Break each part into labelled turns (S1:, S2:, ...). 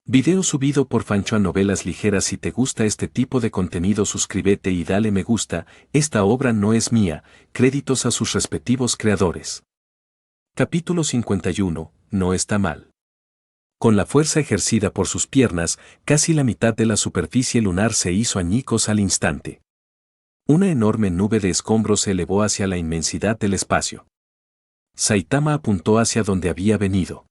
S1: Video subido por Fancho a Novelas Ligeras. Si te gusta este tipo de contenido, suscríbete y dale me gusta. Esta obra no es mía, créditos a sus respectivos creadores. Capítulo 51, no está mal. Con la fuerza ejercida por sus piernas, casi la mitad de la superficie lunar se hizo añicos al instante. Una enorme nube de escombros se elevó hacia la inmensidad del espacio. Saitama apuntó hacia donde había venido.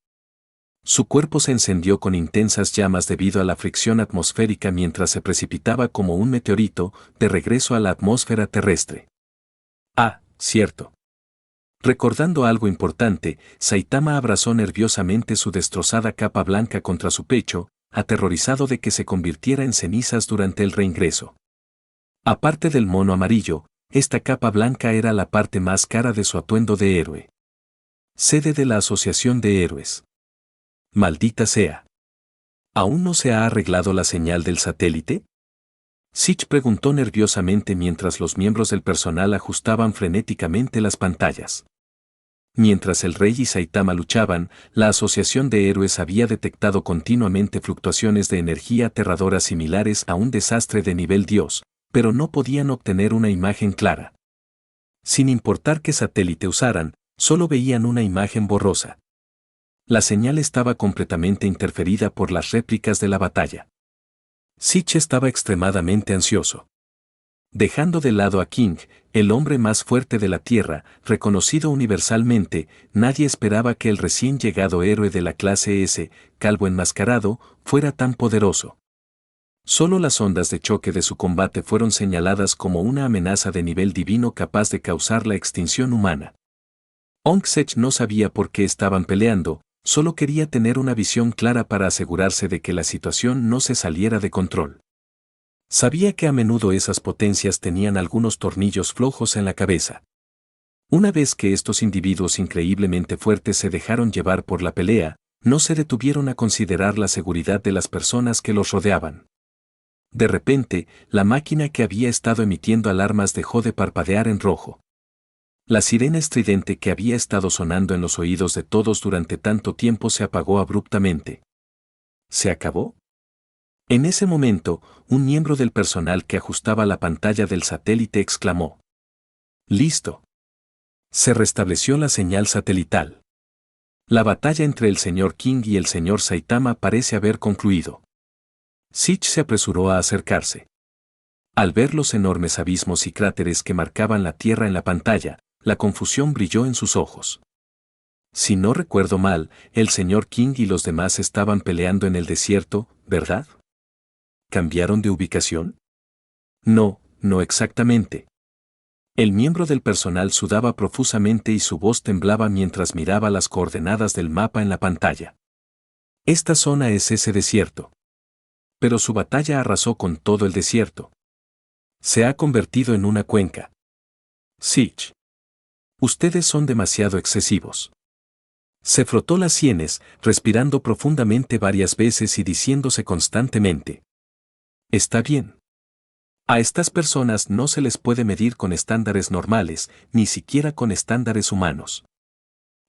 S1: Su cuerpo se encendió con intensas llamas debido a la fricción atmosférica mientras se precipitaba como un meteorito de regreso a la atmósfera terrestre. Ah, cierto. Recordando algo importante, Saitama abrazó nerviosamente su destrozada capa blanca contra su pecho, aterrorizado de que se convirtiera en cenizas durante el reingreso. Aparte del mono amarillo, esta capa blanca era la parte más cara de su atuendo de héroe. Sede de la Asociación de Héroes. Maldita sea. ¿Aún no se ha arreglado la señal del satélite? Sitch preguntó nerviosamente mientras los miembros del personal ajustaban frenéticamente las pantallas. Mientras el rey y Saitama luchaban, la Asociación de Héroes había detectado continuamente fluctuaciones de energía aterradoras similares a un desastre de nivel Dios, pero no podían obtener una imagen clara. Sin importar qué satélite usaran, solo veían una imagen borrosa. La señal estaba completamente interferida por las réplicas de la batalla. Sitch estaba extremadamente ansioso. Dejando de lado a King, el hombre más fuerte de la Tierra, reconocido universalmente, nadie esperaba que el recién llegado héroe de la clase S, calvo enmascarado, fuera tan poderoso. Solo las ondas de choque de su combate fueron señaladas como una amenaza de nivel divino capaz de causar la extinción humana. Aung Sech no sabía por qué estaban peleando, solo quería tener una visión clara para asegurarse de que la situación no se saliera de control. Sabía que a menudo esas potencias tenían algunos tornillos flojos en la cabeza. Una vez que estos individuos increíblemente fuertes se dejaron llevar por la pelea, no se detuvieron a considerar la seguridad de las personas que los rodeaban. De repente, la máquina que había estado emitiendo alarmas dejó de parpadear en rojo. La sirena estridente que había estado sonando en los oídos de todos durante tanto tiempo se apagó abruptamente. ¿Se acabó? En ese momento, un miembro del personal que ajustaba la pantalla del satélite exclamó: ¡Listo! Se restableció la señal satelital. La batalla entre el señor King y el señor Saitama parece haber concluido. Sitch se apresuró a acercarse. Al ver los enormes abismos y cráteres que marcaban la Tierra en la pantalla, la confusión brilló en sus ojos. Si no recuerdo mal, el señor King y los demás estaban peleando en el desierto, ¿verdad? ¿Cambiaron de ubicación? No, no exactamente. El miembro del personal sudaba profusamente y su voz temblaba mientras miraba las coordenadas del mapa en la pantalla. Esta zona es ese desierto. Pero su batalla arrasó con todo el desierto. Se ha convertido en una cuenca. Sitch. Ustedes son demasiado excesivos. Se frotó las sienes, respirando profundamente varias veces y diciéndose constantemente: está bien. A estas personas no se les puede medir con estándares normales, ni siquiera con estándares humanos.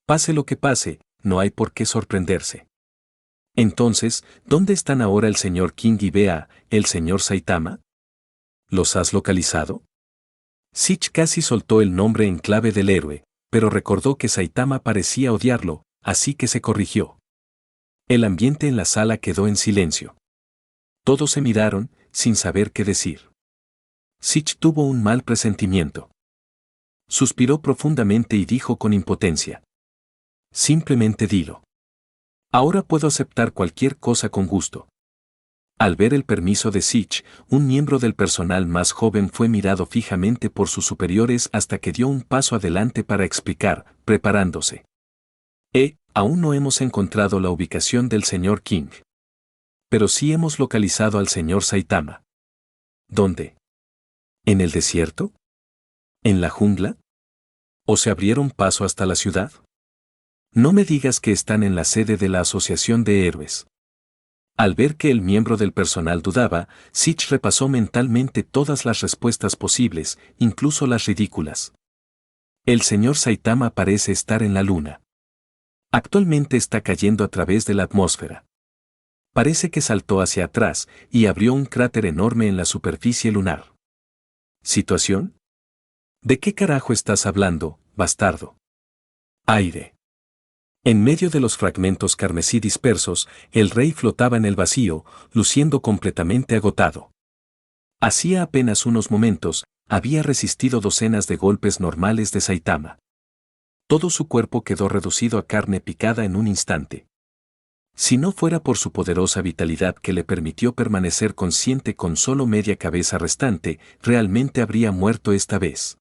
S1: Pase lo que pase, no hay por qué sorprenderse. Entonces, ¿dónde están ahora el señor King y Bea, el señor Saitama? ¿Los has localizado? Sitch casi soltó el nombre en clave del héroe, pero recordó que Saitama parecía odiarlo, así que se corrigió. El ambiente en la sala quedó en silencio. Todos se miraron, sin saber qué decir. Sitch tuvo un mal presentimiento. Suspiró profundamente y dijo con impotencia: simplemente dilo. Ahora puedo aceptar cualquier cosa con gusto. Al ver el permiso de Sitch, un miembro del personal más joven fue mirado fijamente por sus superiores hasta que dio un paso adelante para explicar, preparándose. Aún no hemos encontrado la ubicación del señor King. Pero sí hemos localizado al señor Saitama. ¿Dónde? ¿En el desierto? ¿En la jungla? ¿O se abrieron paso hasta la ciudad? No me digas que están en la sede de la Asociación de Héroes. Al ver que el miembro del personal dudaba, Sitch repasó mentalmente todas las respuestas posibles, incluso las ridículas. El señor Saitama parece estar en la luna. Actualmente está cayendo a través de la atmósfera. Parece que saltó hacia atrás y abrió un cráter enorme en la superficie lunar. ¿Situación? ¿De qué carajo estás hablando, bastardo? Aire. En medio de los fragmentos carmesí dispersos, el rey flotaba en el vacío, luciendo completamente agotado. Hacía apenas unos momentos, había resistido docenas de golpes normales de Saitama. Todo su cuerpo quedó reducido a carne picada en un instante. Si no fuera por su poderosa vitalidad que le permitió permanecer consciente con solo media cabeza restante, realmente habría muerto esta vez.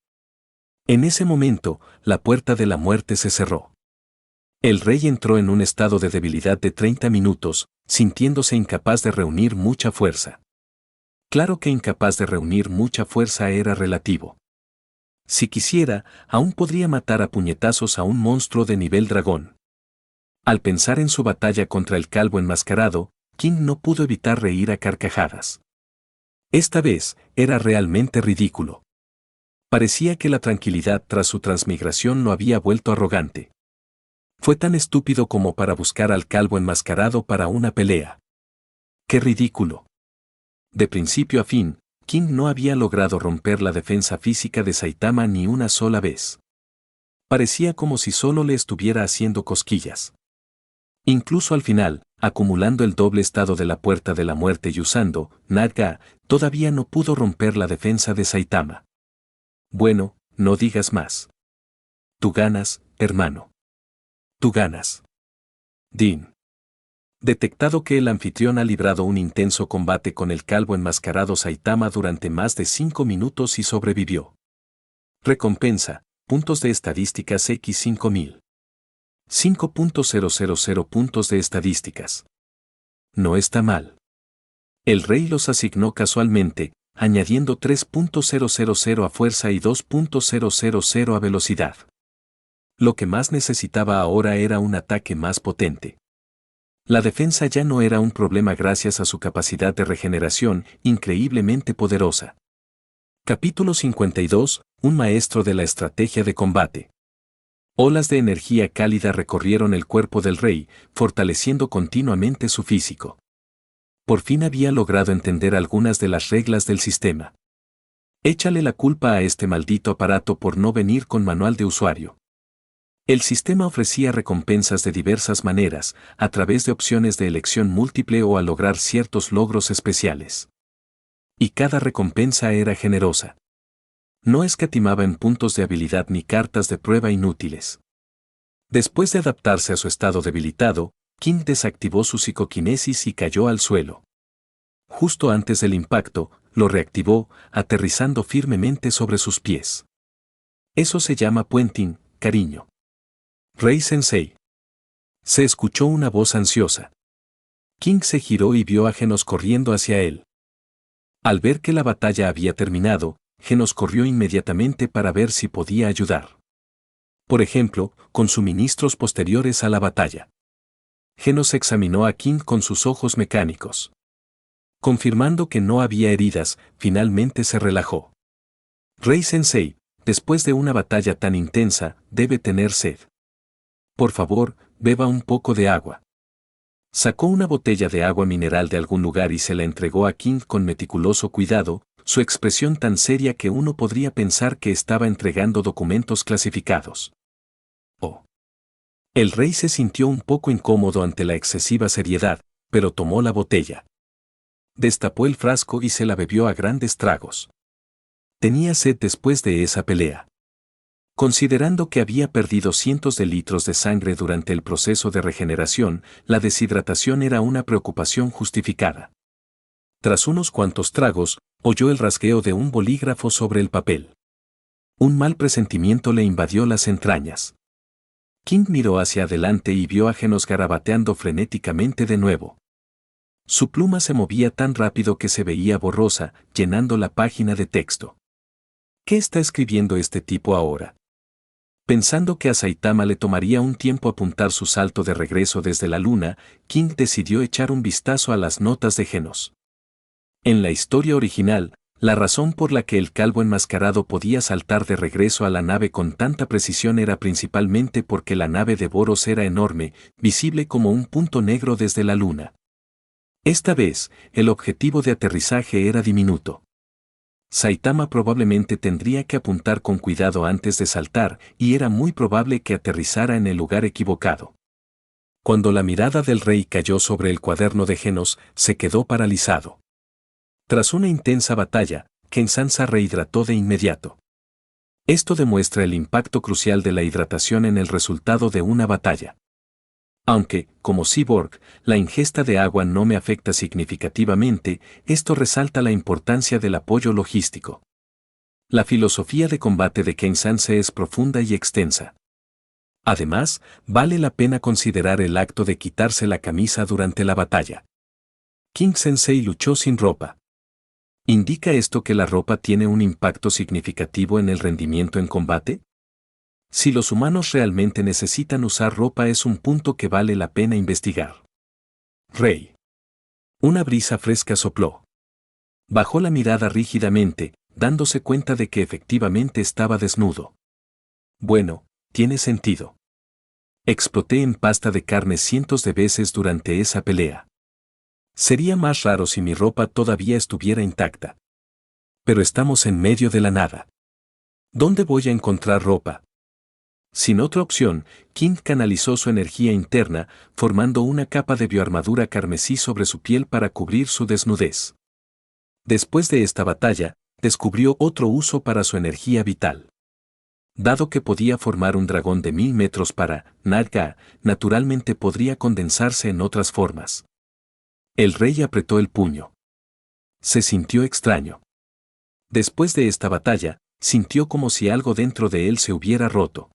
S1: En ese momento, la puerta de la muerte se cerró. El rey entró en un estado de debilidad de 30 minutos, sintiéndose incapaz de reunir mucha fuerza. Claro que incapaz de reunir mucha fuerza era relativo. Si quisiera, aún podría matar a puñetazos a un monstruo de nivel dragón. Al pensar en su batalla contra el calvo enmascarado, King no pudo evitar reír a carcajadas. Esta vez, era realmente ridículo. Parecía que la tranquilidad tras su transmigración lo había vuelto arrogante. Fue tan estúpido como para buscar al calvo enmascarado para una pelea. ¡Qué ridículo! De principio a fin, King no había logrado romper la defensa física de Saitama ni una sola vez. Parecía como si solo le estuviera haciendo cosquillas. Incluso al final, acumulando el doble estado de la puerta de la muerte y usando Naga, todavía no pudo romper la defensa de Saitama. Bueno, no digas más. Tú ganas, hermano. Tú ganas. Din. Detectado que el anfitrión ha librado un intenso combate con el calvo enmascarado Saitama durante más de 5 minutos y sobrevivió. Recompensa, puntos de estadísticas X5000. 5.000 puntos de estadísticas. No está mal. El rey los asignó casualmente, añadiendo 3.000 a fuerza y 2.000 a velocidad. Lo que más necesitaba ahora era un ataque más potente. La defensa ya no era un problema gracias a su capacidad de regeneración, increíblemente poderosa. Capítulo 52, un maestro de la estrategia de combate. Olas de energía cálida recorrieron el cuerpo del rey, fortaleciendo continuamente su físico. Por fin había logrado entender algunas de las reglas del sistema. Échale la culpa a este maldito aparato por no venir con manual de usuario. El sistema ofrecía recompensas de diversas maneras, a través de opciones de elección múltiple o al lograr ciertos logros especiales. Y cada recompensa era generosa. No escatimaba en puntos de habilidad ni cartas de prueba inútiles. Después de adaptarse a su estado debilitado, King desactivó su psicoquinesis y cayó al suelo. Justo antes del impacto, lo reactivó, aterrizando firmemente sobre sus pies. Eso se llama puenting, cariño. Rey Sensei. Se escuchó una voz ansiosa. King se giró y vio a Genos corriendo hacia él. Al ver que la batalla había terminado, Genos corrió inmediatamente para ver si podía ayudar. Por ejemplo, con suministros posteriores a la batalla. Genos examinó a King con sus ojos mecánicos. Confirmando que no había heridas, finalmente se relajó. Rey Sensei, después de una batalla tan intensa, debe tener sed. Por favor, beba un poco de agua. Sacó una botella de agua mineral de algún lugar y se la entregó a King con meticuloso cuidado, su expresión tan seria que uno podría pensar que estaba entregando documentos clasificados. Oh. El rey se sintió un poco incómodo ante la excesiva seriedad, pero tomó la botella. Destapó el frasco y se la bebió a grandes tragos. Tenía sed después de esa pelea. Considerando que había perdido cientos de litros de sangre durante el proceso de regeneración, la deshidratación era una preocupación justificada. Tras unos cuantos tragos, oyó el rasgueo de un bolígrafo sobre el papel. Un mal presentimiento le invadió las entrañas. King miró hacia adelante y vio a Genos garabateando frenéticamente de nuevo. Su pluma se movía tan rápido que se veía borrosa, llenando la página de texto. ¿Qué está escribiendo este tipo ahora? Pensando que a Saitama le tomaría un tiempo apuntar su salto de regreso desde la luna, King decidió echar un vistazo a las notas de Genos. En la historia original, la razón por la que el calvo enmascarado podía saltar de regreso a la nave con tanta precisión era principalmente porque la nave de Boros era enorme, visible como un punto negro desde la luna. Esta vez, el objetivo de aterrizaje era diminuto. Saitama probablemente tendría que apuntar con cuidado antes de saltar, y era muy probable que aterrizara en el lugar equivocado. Cuando la mirada del rey cayó sobre el cuaderno de Genos, se quedó paralizado. Tras una intensa batalla, Kenshin se rehidrató de inmediato. Esto demuestra el impacto crucial de la hidratación en el resultado de una batalla. Aunque, como cyborg, la ingesta de agua no me afecta significativamente, esto resalta la importancia del apoyo logístico. La filosofía de combate de Kenshin es profunda y extensa. Además, vale la pena considerar el acto de quitarse la camisa durante la batalla. King Sensei luchó sin ropa. ¿Indica esto que la ropa tiene un impacto significativo en el rendimiento en combate? Si los humanos realmente necesitan usar ropa es un punto que vale la pena investigar. Rey. Una brisa fresca sopló. Bajó la mirada rígidamente, dándose cuenta de que efectivamente estaba desnudo. Bueno, tiene sentido. Exploté en pasta de carne cientos de veces durante esa pelea. Sería más raro si mi ropa todavía estuviera intacta. Pero estamos en medio de la nada. ¿Dónde voy a encontrar ropa? Sin otra opción, King canalizó su energía interna, formando una capa de bioarmadura carmesí sobre su piel para cubrir su desnudez. Después de esta batalla, descubrió otro uso para su energía vital. Dado que podía formar un dragón de 1000 metros para Naga, naturalmente podría condensarse en otras formas. El rey apretó el puño. Se sintió extraño. Después de esta batalla, sintió como si algo dentro de él se hubiera roto.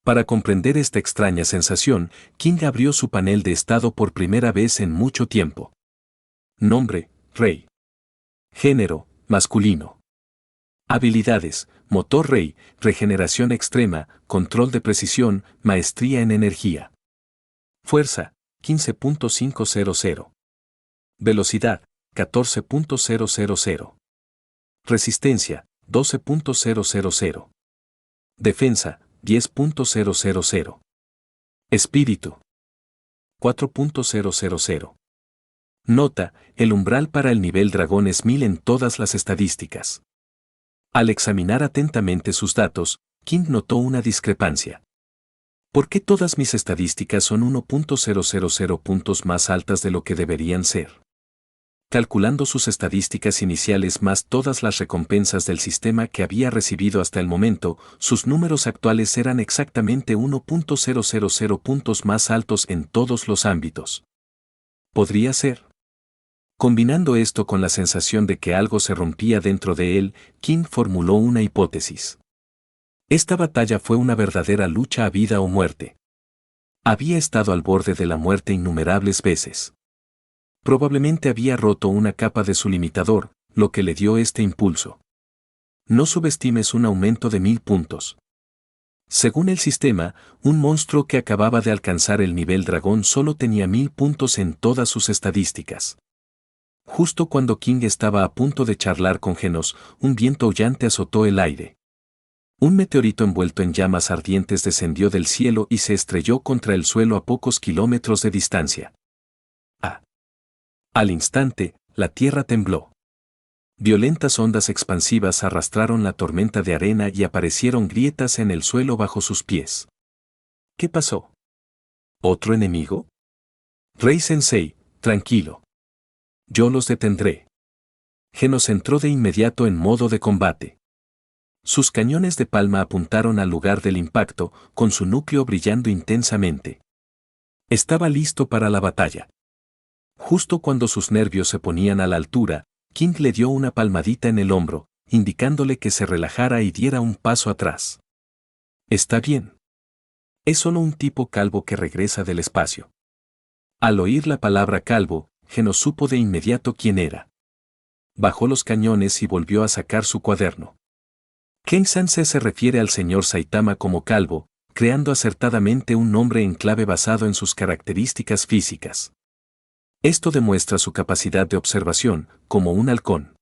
S1: Para comprender esta extraña sensación, King abrió su panel de estado por primera vez en mucho tiempo. Nombre, Rey. Género, masculino. Habilidades, motor Rey, regeneración extrema, control de precisión, maestría en energía. Fuerza, 15.500. Velocidad, 14.000. Resistencia, 12.000. Defensa, 10.000. Espíritu, 4.000. Nota, el umbral para el nivel dragón es 1000 en todas las estadísticas. Al examinar atentamente sus datos, King notó una discrepancia. ¿Por qué todas mis estadísticas son 1.000 puntos más altas de lo que deberían ser? Calculando sus estadísticas iniciales más todas las recompensas del sistema que había recibido hasta el momento, sus números actuales eran exactamente 1.000 puntos más altos en todos los ámbitos. ¿Podría ser? Combinando esto con la sensación de que algo se rompía dentro de él, King formuló una hipótesis. Esta batalla fue una verdadera lucha a vida o muerte. Había estado al borde de la muerte innumerables veces. Probablemente había roto una capa de su limitador, lo que le dio este impulso. No subestimes un aumento de 1000 puntos. Según el sistema, un monstruo que acababa de alcanzar el nivel dragón solo tenía 1000 puntos en todas sus estadísticas. Justo cuando King estaba a punto de charlar con Genos, un viento aullante azotó el aire. Un meteorito envuelto en llamas ardientes descendió del cielo y se estrelló contra el suelo a pocos kilómetros de distancia. Al instante, la tierra tembló. Violentas ondas expansivas arrastraron la tormenta de arena y aparecieron grietas en el suelo bajo sus pies. ¿Qué pasó? ¿Otro enemigo? Rey Sensei, tranquilo. Yo los detendré. Genos entró de inmediato en modo de combate. Sus cañones de palma apuntaron al lugar del impacto, con su núcleo brillando intensamente. Estaba listo para la batalla. Justo cuando sus nervios se ponían a la altura, King le dio una palmadita en el hombro, indicándole que se relajara y diera un paso atrás. Está bien. Es solo un tipo calvo que regresa del espacio. Al oír la palabra calvo, Genos supo de inmediato quién era. Bajó los cañones y volvió a sacar su cuaderno. Kenshin se refiere al señor Saitama como calvo, creando acertadamente un nombre en clave basado en sus características físicas. Esto demuestra su capacidad de observación, como un halcón.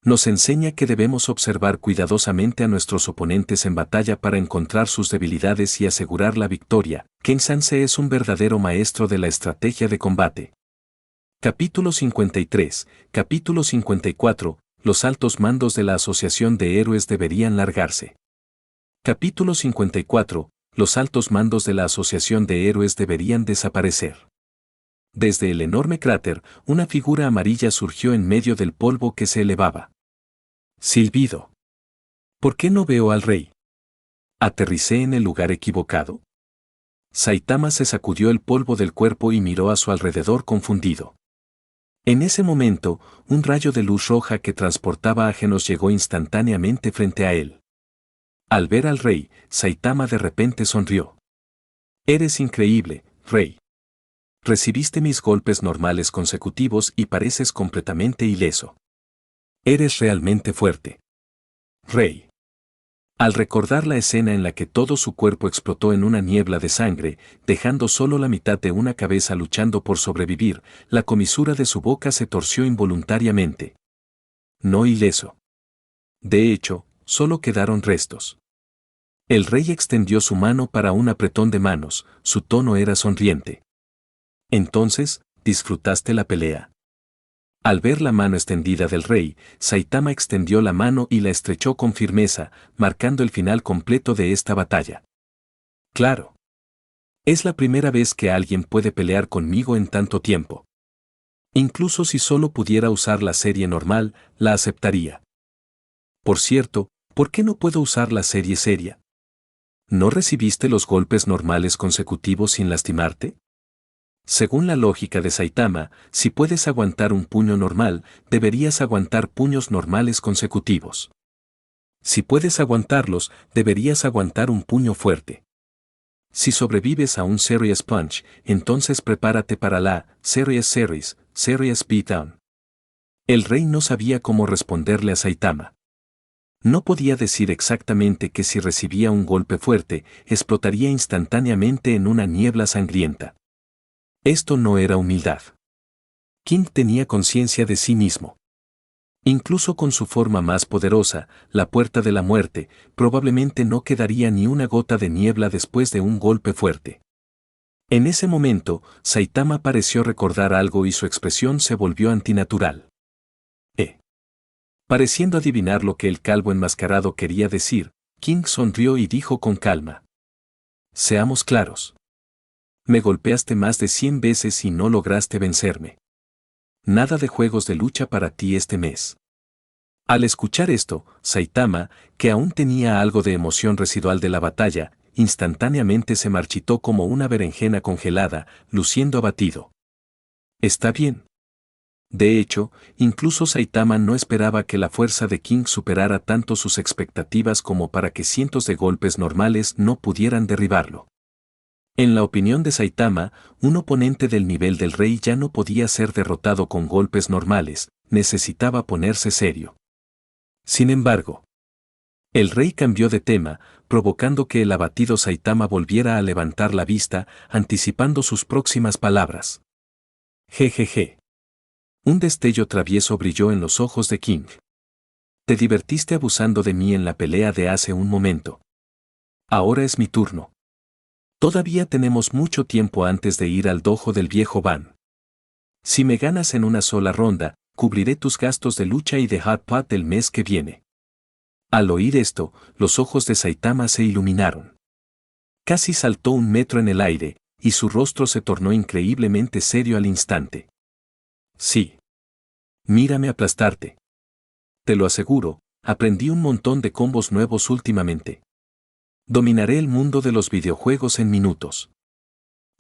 S1: Nos enseña que debemos observar cuidadosamente a nuestros oponentes en batalla para encontrar sus debilidades y asegurar la victoria. Kenshin es un verdadero maestro de la estrategia de combate. Capítulo 53, capítulo 54, los altos mandos de la Asociación de Héroes deberían largarse. Capítulo 54, los altos mandos de la Asociación de Héroes deberían desaparecer. Desde el enorme cráter, una figura amarilla surgió en medio del polvo que se elevaba. Silbido. ¿Por qué no veo al rey? ¿Aterricé en el lugar equivocado? Saitama se sacudió el polvo del cuerpo y miró a su alrededor confundido. En ese momento, un rayo de luz roja que transportaba a Genos llegó instantáneamente frente a él. Al ver al rey, Saitama de repente sonrió. Eres increíble, rey. Recibiste mis golpes normales consecutivos y pareces completamente ileso. Eres realmente fuerte. Rey. Al recordar la escena en la que todo su cuerpo explotó en una niebla de sangre, dejando solo la mitad de una cabeza luchando por sobrevivir, la comisura de su boca se torció involuntariamente. No ileso. De hecho, solo quedaron restos. El rey extendió su mano para un apretón de manos, su tono era sonriente. Entonces, ¿disfrutaste la pelea? Al ver la mano extendida del rey, Saitama extendió la mano y la estrechó con firmeza, marcando el final completo de esta batalla. Claro. Es la primera vez que alguien puede pelear conmigo en tanto tiempo. Incluso si solo pudiera usar la serie normal, la aceptaría. Por cierto, ¿por qué no puedo usar la serie seria? ¿No recibiste los golpes normales consecutivos sin lastimarte? Según la lógica de Saitama, si puedes aguantar un puño normal, deberías aguantar puños normales consecutivos. Si puedes aguantarlos, deberías aguantar un puño fuerte. Si sobrevives a un Serious Punch, entonces prepárate para la Serious Beatdown. El rey no sabía cómo responderle a Saitama. No podía decir exactamente que si recibía un golpe fuerte, explotaría instantáneamente en una niebla sangrienta. Esto no era humildad. King tenía conciencia de sí mismo. Incluso con su forma más poderosa, la puerta de la muerte, probablemente no quedaría ni una gota de niebla después de un golpe fuerte. En ese momento, Saitama pareció recordar algo y su expresión se volvió antinatural. Pareciendo adivinar lo que el calvo enmascarado quería decir, King sonrió y dijo con calma. Seamos claros. Me golpeaste más de 100 veces y no lograste vencerme. Nada de juegos de lucha para ti este mes. Al escuchar esto, Saitama, que aún tenía algo de emoción residual de la batalla, instantáneamente se marchitó como una berenjena congelada, luciendo abatido. Está bien. De hecho, incluso Saitama no esperaba que la fuerza de King superara tanto sus expectativas como para que cientos de golpes normales no pudieran derribarlo. En la opinión de Saitama, un oponente del nivel del rey ya no podía ser derrotado con golpes normales, necesitaba ponerse serio. Sin embargo, el rey cambió de tema, provocando que el abatido Saitama volviera a levantar la vista, anticipando sus próximas palabras. Jejeje. Un destello travieso brilló en los ojos de King. Te divertiste abusando de mí en la pelea de hace un momento. Ahora es mi turno. Todavía tenemos mucho tiempo antes de ir al dojo del viejo Ban. Si me ganas en una sola ronda, cubriré tus gastos de lucha y de hot pot el mes que viene. Al oír esto, los ojos de Saitama se iluminaron. Casi saltó 1 metro en el aire, y su rostro se tornó increíblemente serio al instante. Sí. Mírame aplastarte. Te lo aseguro, aprendí un montón de combos nuevos últimamente. Dominaré el mundo de los videojuegos en minutos.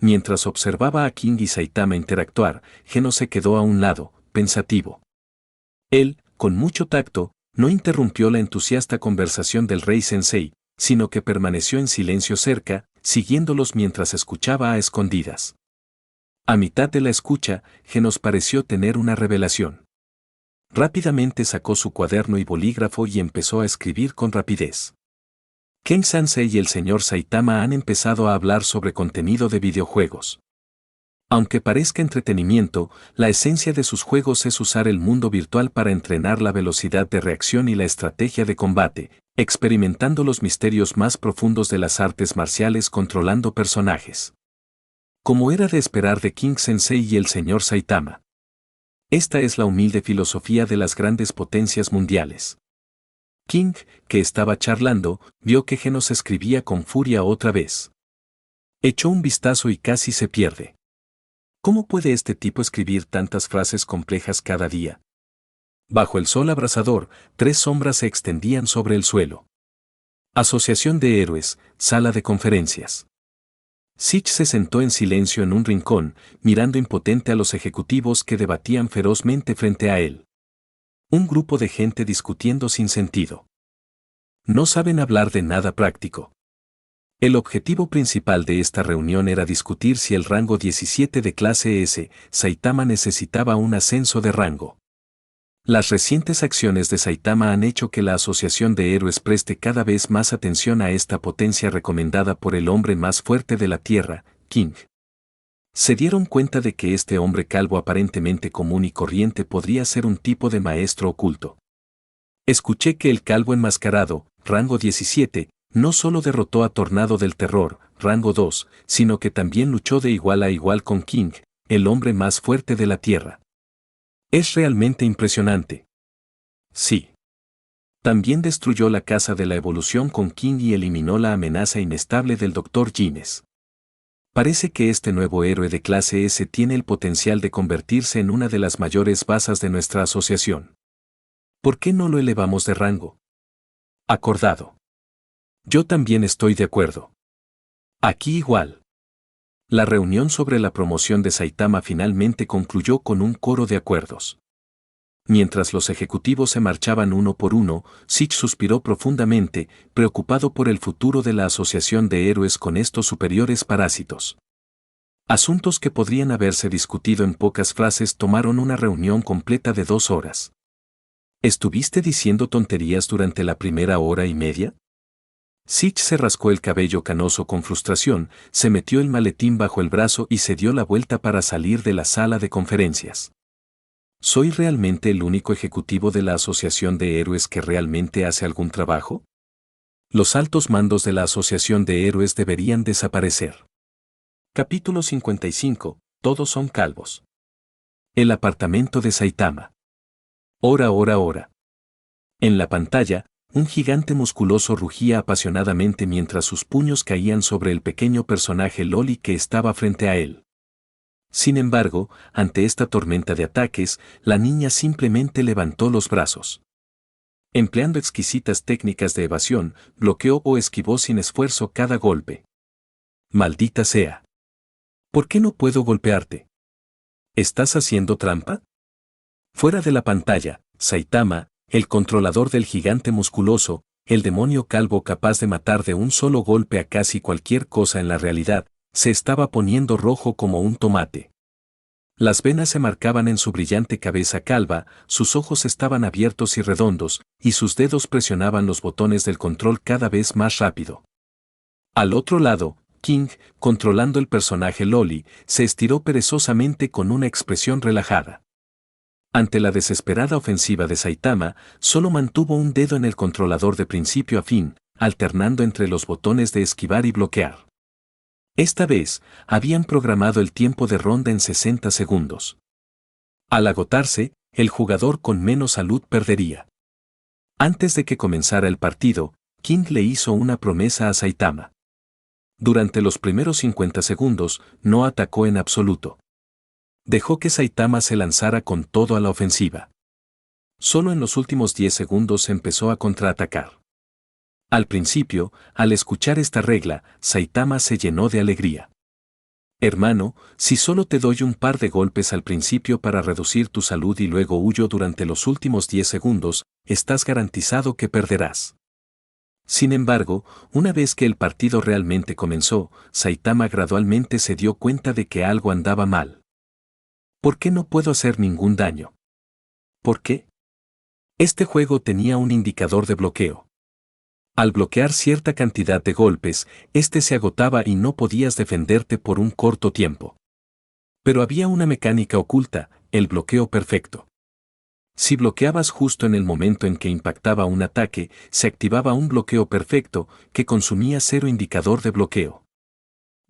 S1: Mientras observaba a King y Saitama interactuar, Geno se quedó a un lado, pensativo. Él, con mucho tacto, no interrumpió la entusiasta conversación del rey sensei, sino que permaneció en silencio cerca, siguiéndolos mientras escuchaba a escondidas. A mitad de la escucha, Genos pareció tener una revelación. Rápidamente sacó su cuaderno y bolígrafo y empezó a escribir con rapidez. Ken Sensei y el señor Saitama han empezado a hablar sobre contenido de videojuegos. Aunque parezca entretenimiento, la esencia de sus juegos es usar el mundo virtual para entrenar la velocidad de reacción y la estrategia de combate, experimentando los misterios más profundos de las artes marciales controlando personajes. Como era de esperar de King Sensei y el señor Saitama. Esta es la humilde filosofía de las grandes potencias mundiales. King, que estaba charlando, vio que Genos escribía con furia otra vez. Echó un vistazo y casi se pierde. ¿Cómo puede este tipo escribir tantas frases complejas cada día? Bajo el sol abrasador, 3 sombras se extendían sobre el suelo. Asociación de Héroes, sala de conferencias. Sitch se sentó en silencio en un rincón, mirando impotente a los ejecutivos que debatían ferozmente frente a él. Un grupo de gente discutiendo sin sentido. No saben hablar de nada práctico. El objetivo principal de esta reunión era discutir si el rango 17 de clase S, Saitama necesitaba un ascenso de rango. Las recientes acciones de Saitama han hecho que la Asociación de Héroes preste cada vez más atención a esta potencia recomendada por el hombre más fuerte de la Tierra, King. Se dieron cuenta de que este hombre calvo aparentemente común y corriente podría ser un tipo de maestro oculto. Escuché que el calvo enmascarado, rango 17, no solo derrotó a Tornado del Terror, rango 2, sino que también luchó de igual a igual con King, el hombre más fuerte de la Tierra. Es realmente impresionante. Sí. También destruyó la Casa de la Evolución con King y eliminó la amenaza inestable del Dr. Gines. Parece que este nuevo héroe de clase S tiene el potencial de convertirse en una de las mayores bazas de nuestra asociación. ¿Por qué no lo elevamos de rango? Acordado. Yo también estoy de acuerdo. Aquí igual. La reunión sobre la promoción de Saitama finalmente concluyó con un coro de acuerdos. Mientras los ejecutivos se marchaban uno por uno, Sitch suspiró profundamente, preocupado por el futuro de la asociación de héroes con estos superiores parásitos. Asuntos que podrían haberse discutido en pocas frases tomaron una reunión completa de 2 horas. ¿Estuviste diciendo tonterías durante la primera hora y media? Sitch se rascó el cabello canoso con frustración, se metió el maletín bajo el brazo y se dio la vuelta para salir de la sala de conferencias. ¿Soy realmente el único ejecutivo de la Asociación de Héroes que realmente hace algún trabajo? Los altos mandos de la Asociación de Héroes deberían desaparecer. Capítulo 55. Todos son calvos. El apartamento de Saitama. Hora. En la pantalla, un gigante musculoso rugía apasionadamente mientras sus puños caían sobre el pequeño personaje Loli que estaba frente a él. Sin embargo, ante esta tormenta de ataques, la niña simplemente levantó los brazos. Empleando exquisitas técnicas de evasión, bloqueó o esquivó sin esfuerzo cada golpe. Maldita sea. ¿Por qué no puedo golpearte? ¿Estás haciendo trampa? Fuera de la pantalla, Saitama, el controlador del gigante musculoso, el demonio calvo capaz de matar de un solo golpe a casi cualquier cosa en la realidad, se estaba poniendo rojo como un tomate. Las venas se marcaban en su brillante cabeza calva, sus ojos estaban abiertos y redondos, y sus dedos presionaban los botones del control cada vez más rápido. Al otro lado, King, controlando el personaje Loli, se estiró perezosamente con una expresión relajada. Ante la desesperada ofensiva de Saitama, solo mantuvo un dedo en el controlador de principio a fin, alternando entre los botones de esquivar y bloquear. Esta vez, habían programado el tiempo de ronda en 60 segundos. Al agotarse, el jugador con menos salud perdería. Antes de que comenzara el partido, King le hizo una promesa a Saitama. Durante los primeros 50 segundos, no atacó en absoluto. Dejó que Saitama se lanzara con todo a la ofensiva. Solo en los últimos 10 segundos empezó a contraatacar. Al principio, al escuchar esta regla, Saitama se llenó de alegría. Hermano, si solo te doy un par de golpes al principio para reducir tu salud y luego huyo durante los últimos 10 segundos, estás garantizado que perderás. Sin embargo, una vez que el partido realmente comenzó, Saitama gradualmente se dio cuenta de que algo andaba mal. ¿Por qué no puedo hacer ningún daño? ¿Por qué? Este juego tenía un indicador de bloqueo. Al bloquear cierta cantidad de golpes, este se agotaba y no podías defenderte por un corto tiempo. Pero había una mecánica oculta, el bloqueo perfecto. Si bloqueabas justo en el momento en que impactaba un ataque, se activaba un bloqueo perfecto, que consumía 0 indicador de bloqueo.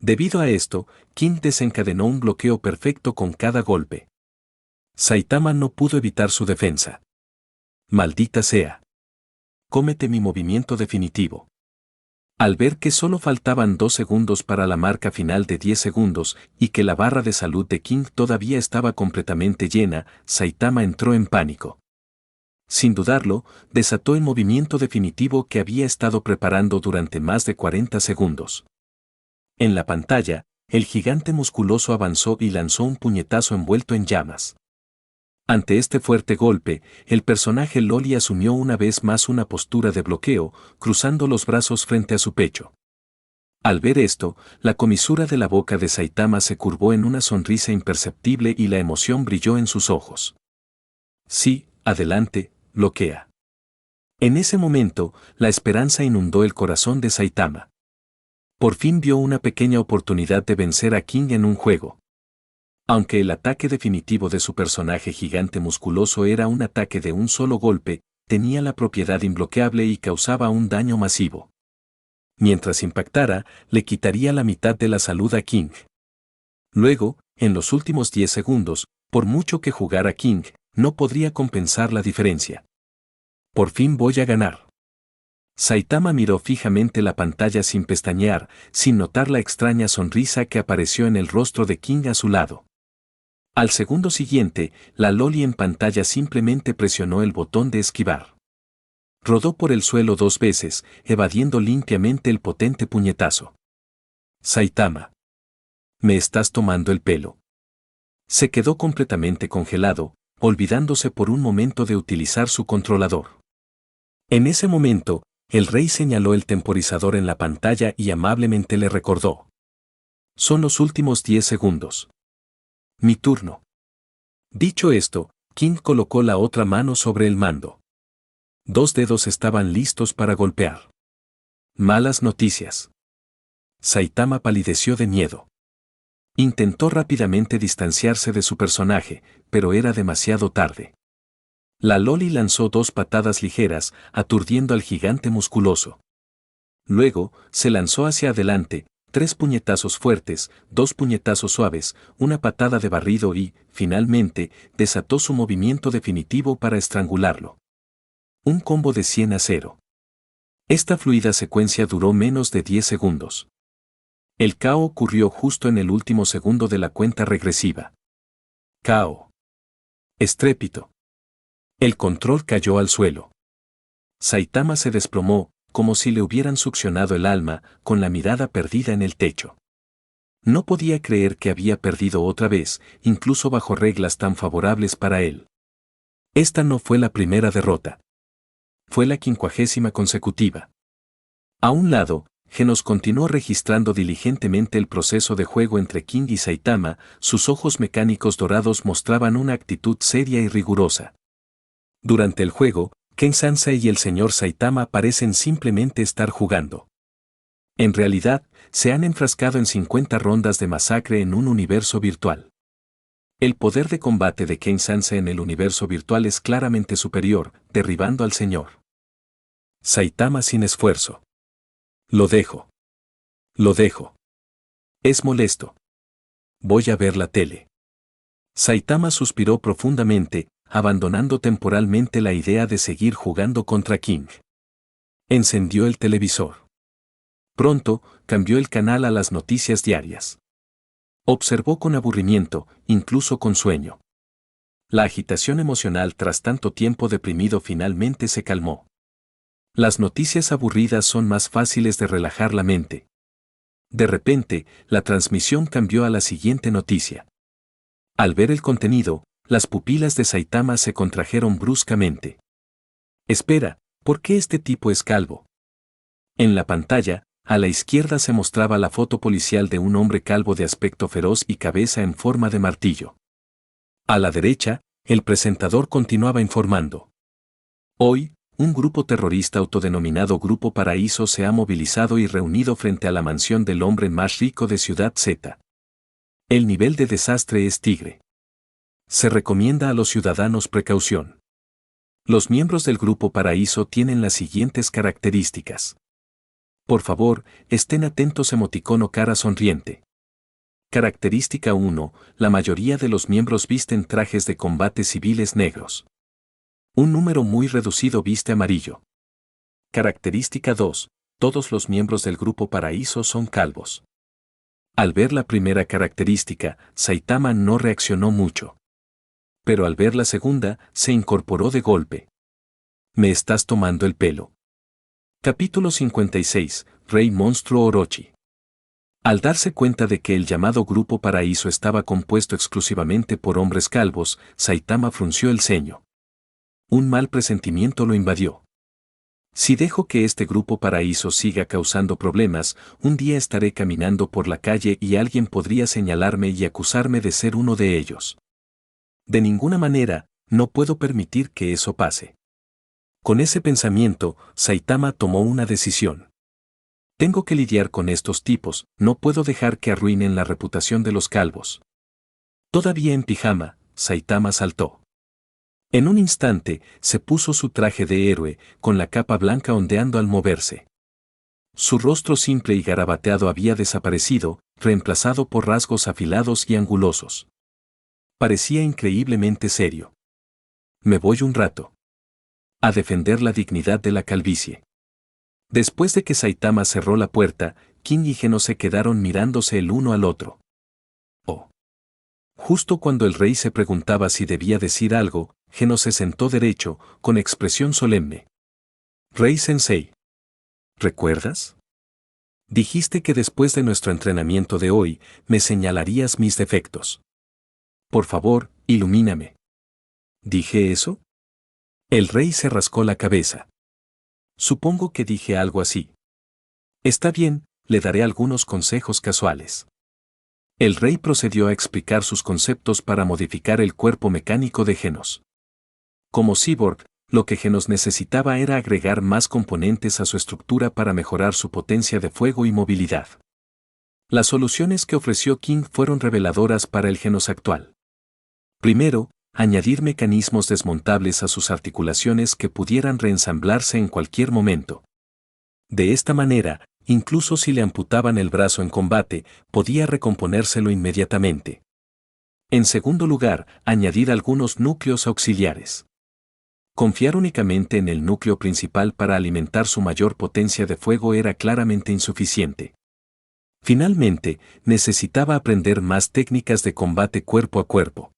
S1: Debido a esto, King desencadenó un bloqueo perfecto con cada golpe. Saitama no pudo evitar su defensa. Maldita sea. Cómete mi movimiento definitivo. Al ver que solo faltaban 2 segundos para la marca final de 10 segundos y que la barra de salud de King todavía estaba completamente llena, Saitama entró en pánico. Sin dudarlo, desató el movimiento definitivo que había estado preparando durante más de 40 segundos. En la pantalla, el gigante musculoso avanzó y lanzó un puñetazo envuelto en llamas. Ante este fuerte golpe, el personaje Loli asumió una vez más una postura de bloqueo, cruzando los brazos frente a su pecho. Al ver esto, la comisura de la boca de Saitama se curvó en una sonrisa imperceptible y la emoción brilló en sus ojos. Sí, adelante, bloquea. En ese momento, la esperanza inundó el corazón de Saitama. Por fin vio una pequeña oportunidad de vencer a King en un juego. Aunque el ataque definitivo de su personaje gigante musculoso era un ataque de un solo golpe, tenía la propiedad imbloqueable y causaba un daño masivo. Mientras impactara, le quitaría la mitad de la salud a King. Luego, en los últimos 10 segundos, por mucho que jugara King, no podría compensar la diferencia. Por fin voy a ganar. Saitama miró fijamente la pantalla sin pestañear, sin notar la extraña sonrisa que apareció en el rostro de King a su lado. Al segundo siguiente, la Loli en pantalla simplemente presionó el botón de esquivar. Rodó por el suelo 2 veces, evadiendo limpiamente el potente puñetazo. Saitama. Me estás tomando el pelo. Se quedó completamente congelado, olvidándose por un momento de utilizar su controlador. En ese momento, el rey señaló el temporizador en la pantalla y amablemente le recordó. Son los últimos 10 segundos. Mi turno. Dicho esto, King colocó la otra mano sobre el mando. 2 dedos estaban listos para golpear. Malas noticias. Saitama palideció de miedo. Intentó rápidamente distanciarse de su personaje, pero era demasiado tarde. La Loli lanzó 2 patadas ligeras, aturdiendo al gigante musculoso. Luego, se lanzó hacia adelante, 3 puñetazos fuertes, 2 puñetazos suaves, una patada de barrido y, finalmente, desató su movimiento definitivo para estrangularlo. Un combo de 100-0. Esta fluida secuencia duró menos de 10 segundos. El KO ocurrió justo en el último segundo de la cuenta regresiva. KO. Estrépito. El control cayó al suelo. Saitama se desplomó, como si le hubieran succionado el alma, con la mirada perdida en el techo. No podía creer que había perdido otra vez, incluso bajo reglas tan favorables para él. Esta no fue la primera derrota. Fue la 50ª consecutiva. A un lado, Genos continuó registrando diligentemente el proceso de juego entre King y Saitama, sus ojos mecánicos dorados mostraban una actitud seria y rigurosa. Durante el juego, Ken Sansei y el señor Saitama parecen simplemente estar jugando. En realidad, se han enfrascado en 50 rondas de masacre en un universo virtual. El poder de combate de Ken Sansei en el universo virtual es claramente superior, derribando al señor Saitama sin esfuerzo. Lo dejo. Lo dejo. Es molesto. Voy a ver la tele. Saitama suspiró profundamente, abandonando temporalmente la idea de seguir jugando contra King. Encendió el televisor. Pronto, cambió el canal a las noticias diarias. Observó con aburrimiento, incluso con sueño. La agitación emocional tras tanto tiempo deprimido finalmente se calmó. Las noticias aburridas son más fáciles de relajar la mente. De repente, la transmisión cambió a la siguiente noticia. Al ver el contenido, las pupilas de Saitama se contrajeron bruscamente. Espera, ¿por qué este tipo es calvo? En la pantalla, a la izquierda se mostraba la foto policial de un hombre calvo de aspecto feroz y cabeza en forma de martillo. A la derecha, el presentador continuaba informando. Hoy, un grupo terrorista autodenominado Grupo Paraíso se ha movilizado y reunido frente a la mansión del hombre más rico de Ciudad Z. El nivel de desastre es tigre. Se recomienda a los ciudadanos precaución. Los miembros del Grupo Paraíso tienen las siguientes características. Por favor, estén atentos emoticono cara sonriente. Característica 1. La mayoría de los miembros visten trajes de combate civiles negros. Un número muy reducido viste amarillo. Característica 2. Todos los miembros del grupo Paraíso son calvos. Al ver la primera característica, Saitama no reaccionó mucho. Pero al ver la segunda, se incorporó de golpe. Me estás tomando el pelo. Capítulo 56. Rey Monstruo Orochi. Al darse cuenta de que el llamado Grupo Paraíso estaba compuesto exclusivamente por hombres calvos, Saitama frunció el ceño. Un mal presentimiento lo invadió. Si dejo que este Grupo Paraíso siga causando problemas, un día estaré caminando por la calle y alguien podría señalarme y acusarme de ser uno de ellos. De ninguna manera, no puedo permitir que eso pase. Con ese pensamiento, Saitama tomó una decisión. Tengo que lidiar con estos tipos, no puedo dejar que arruinen la reputación de los calvos. Todavía en pijama, Saitama saltó. En un instante, se puso su traje de héroe, con la capa blanca ondeando al moverse. Su rostro simple y garabateado había desaparecido, reemplazado por rasgos afilados y angulosos. Parecía increíblemente serio. Me voy un rato. A defender la dignidad de la calvicie. Después de que Saitama cerró la puerta, King y Genos se quedaron mirándose el uno al otro. Oh. Justo cuando el rey se preguntaba si debía decir algo, Genos se sentó derecho, con expresión solemne. Rey Sensei. ¿Recuerdas? Dijiste que después de nuestro entrenamiento de hoy, me señalarías mis defectos. Por favor, ilumíname. ¿Dije eso? El rey se rascó la cabeza. Supongo que dije algo así. Está bien, le daré algunos consejos casuales. El rey procedió a explicar sus conceptos para modificar el cuerpo mecánico de Genos. Como cyborg, lo que Genos necesitaba era agregar más componentes a su estructura para mejorar su potencia de fuego y movilidad. Las soluciones que ofreció King fueron reveladoras para el Genos actual. Primero, añadir mecanismos desmontables a sus articulaciones que pudieran reensamblarse en cualquier momento. De esta manera, incluso si le amputaban el brazo en combate, podía recomponérselo inmediatamente. En segundo lugar, añadir algunos núcleos auxiliares. Confiar únicamente en el núcleo principal para alimentar su mayor potencia de fuego era claramente insuficiente. Finalmente, necesitaba aprender más técnicas de combate cuerpo a cuerpo.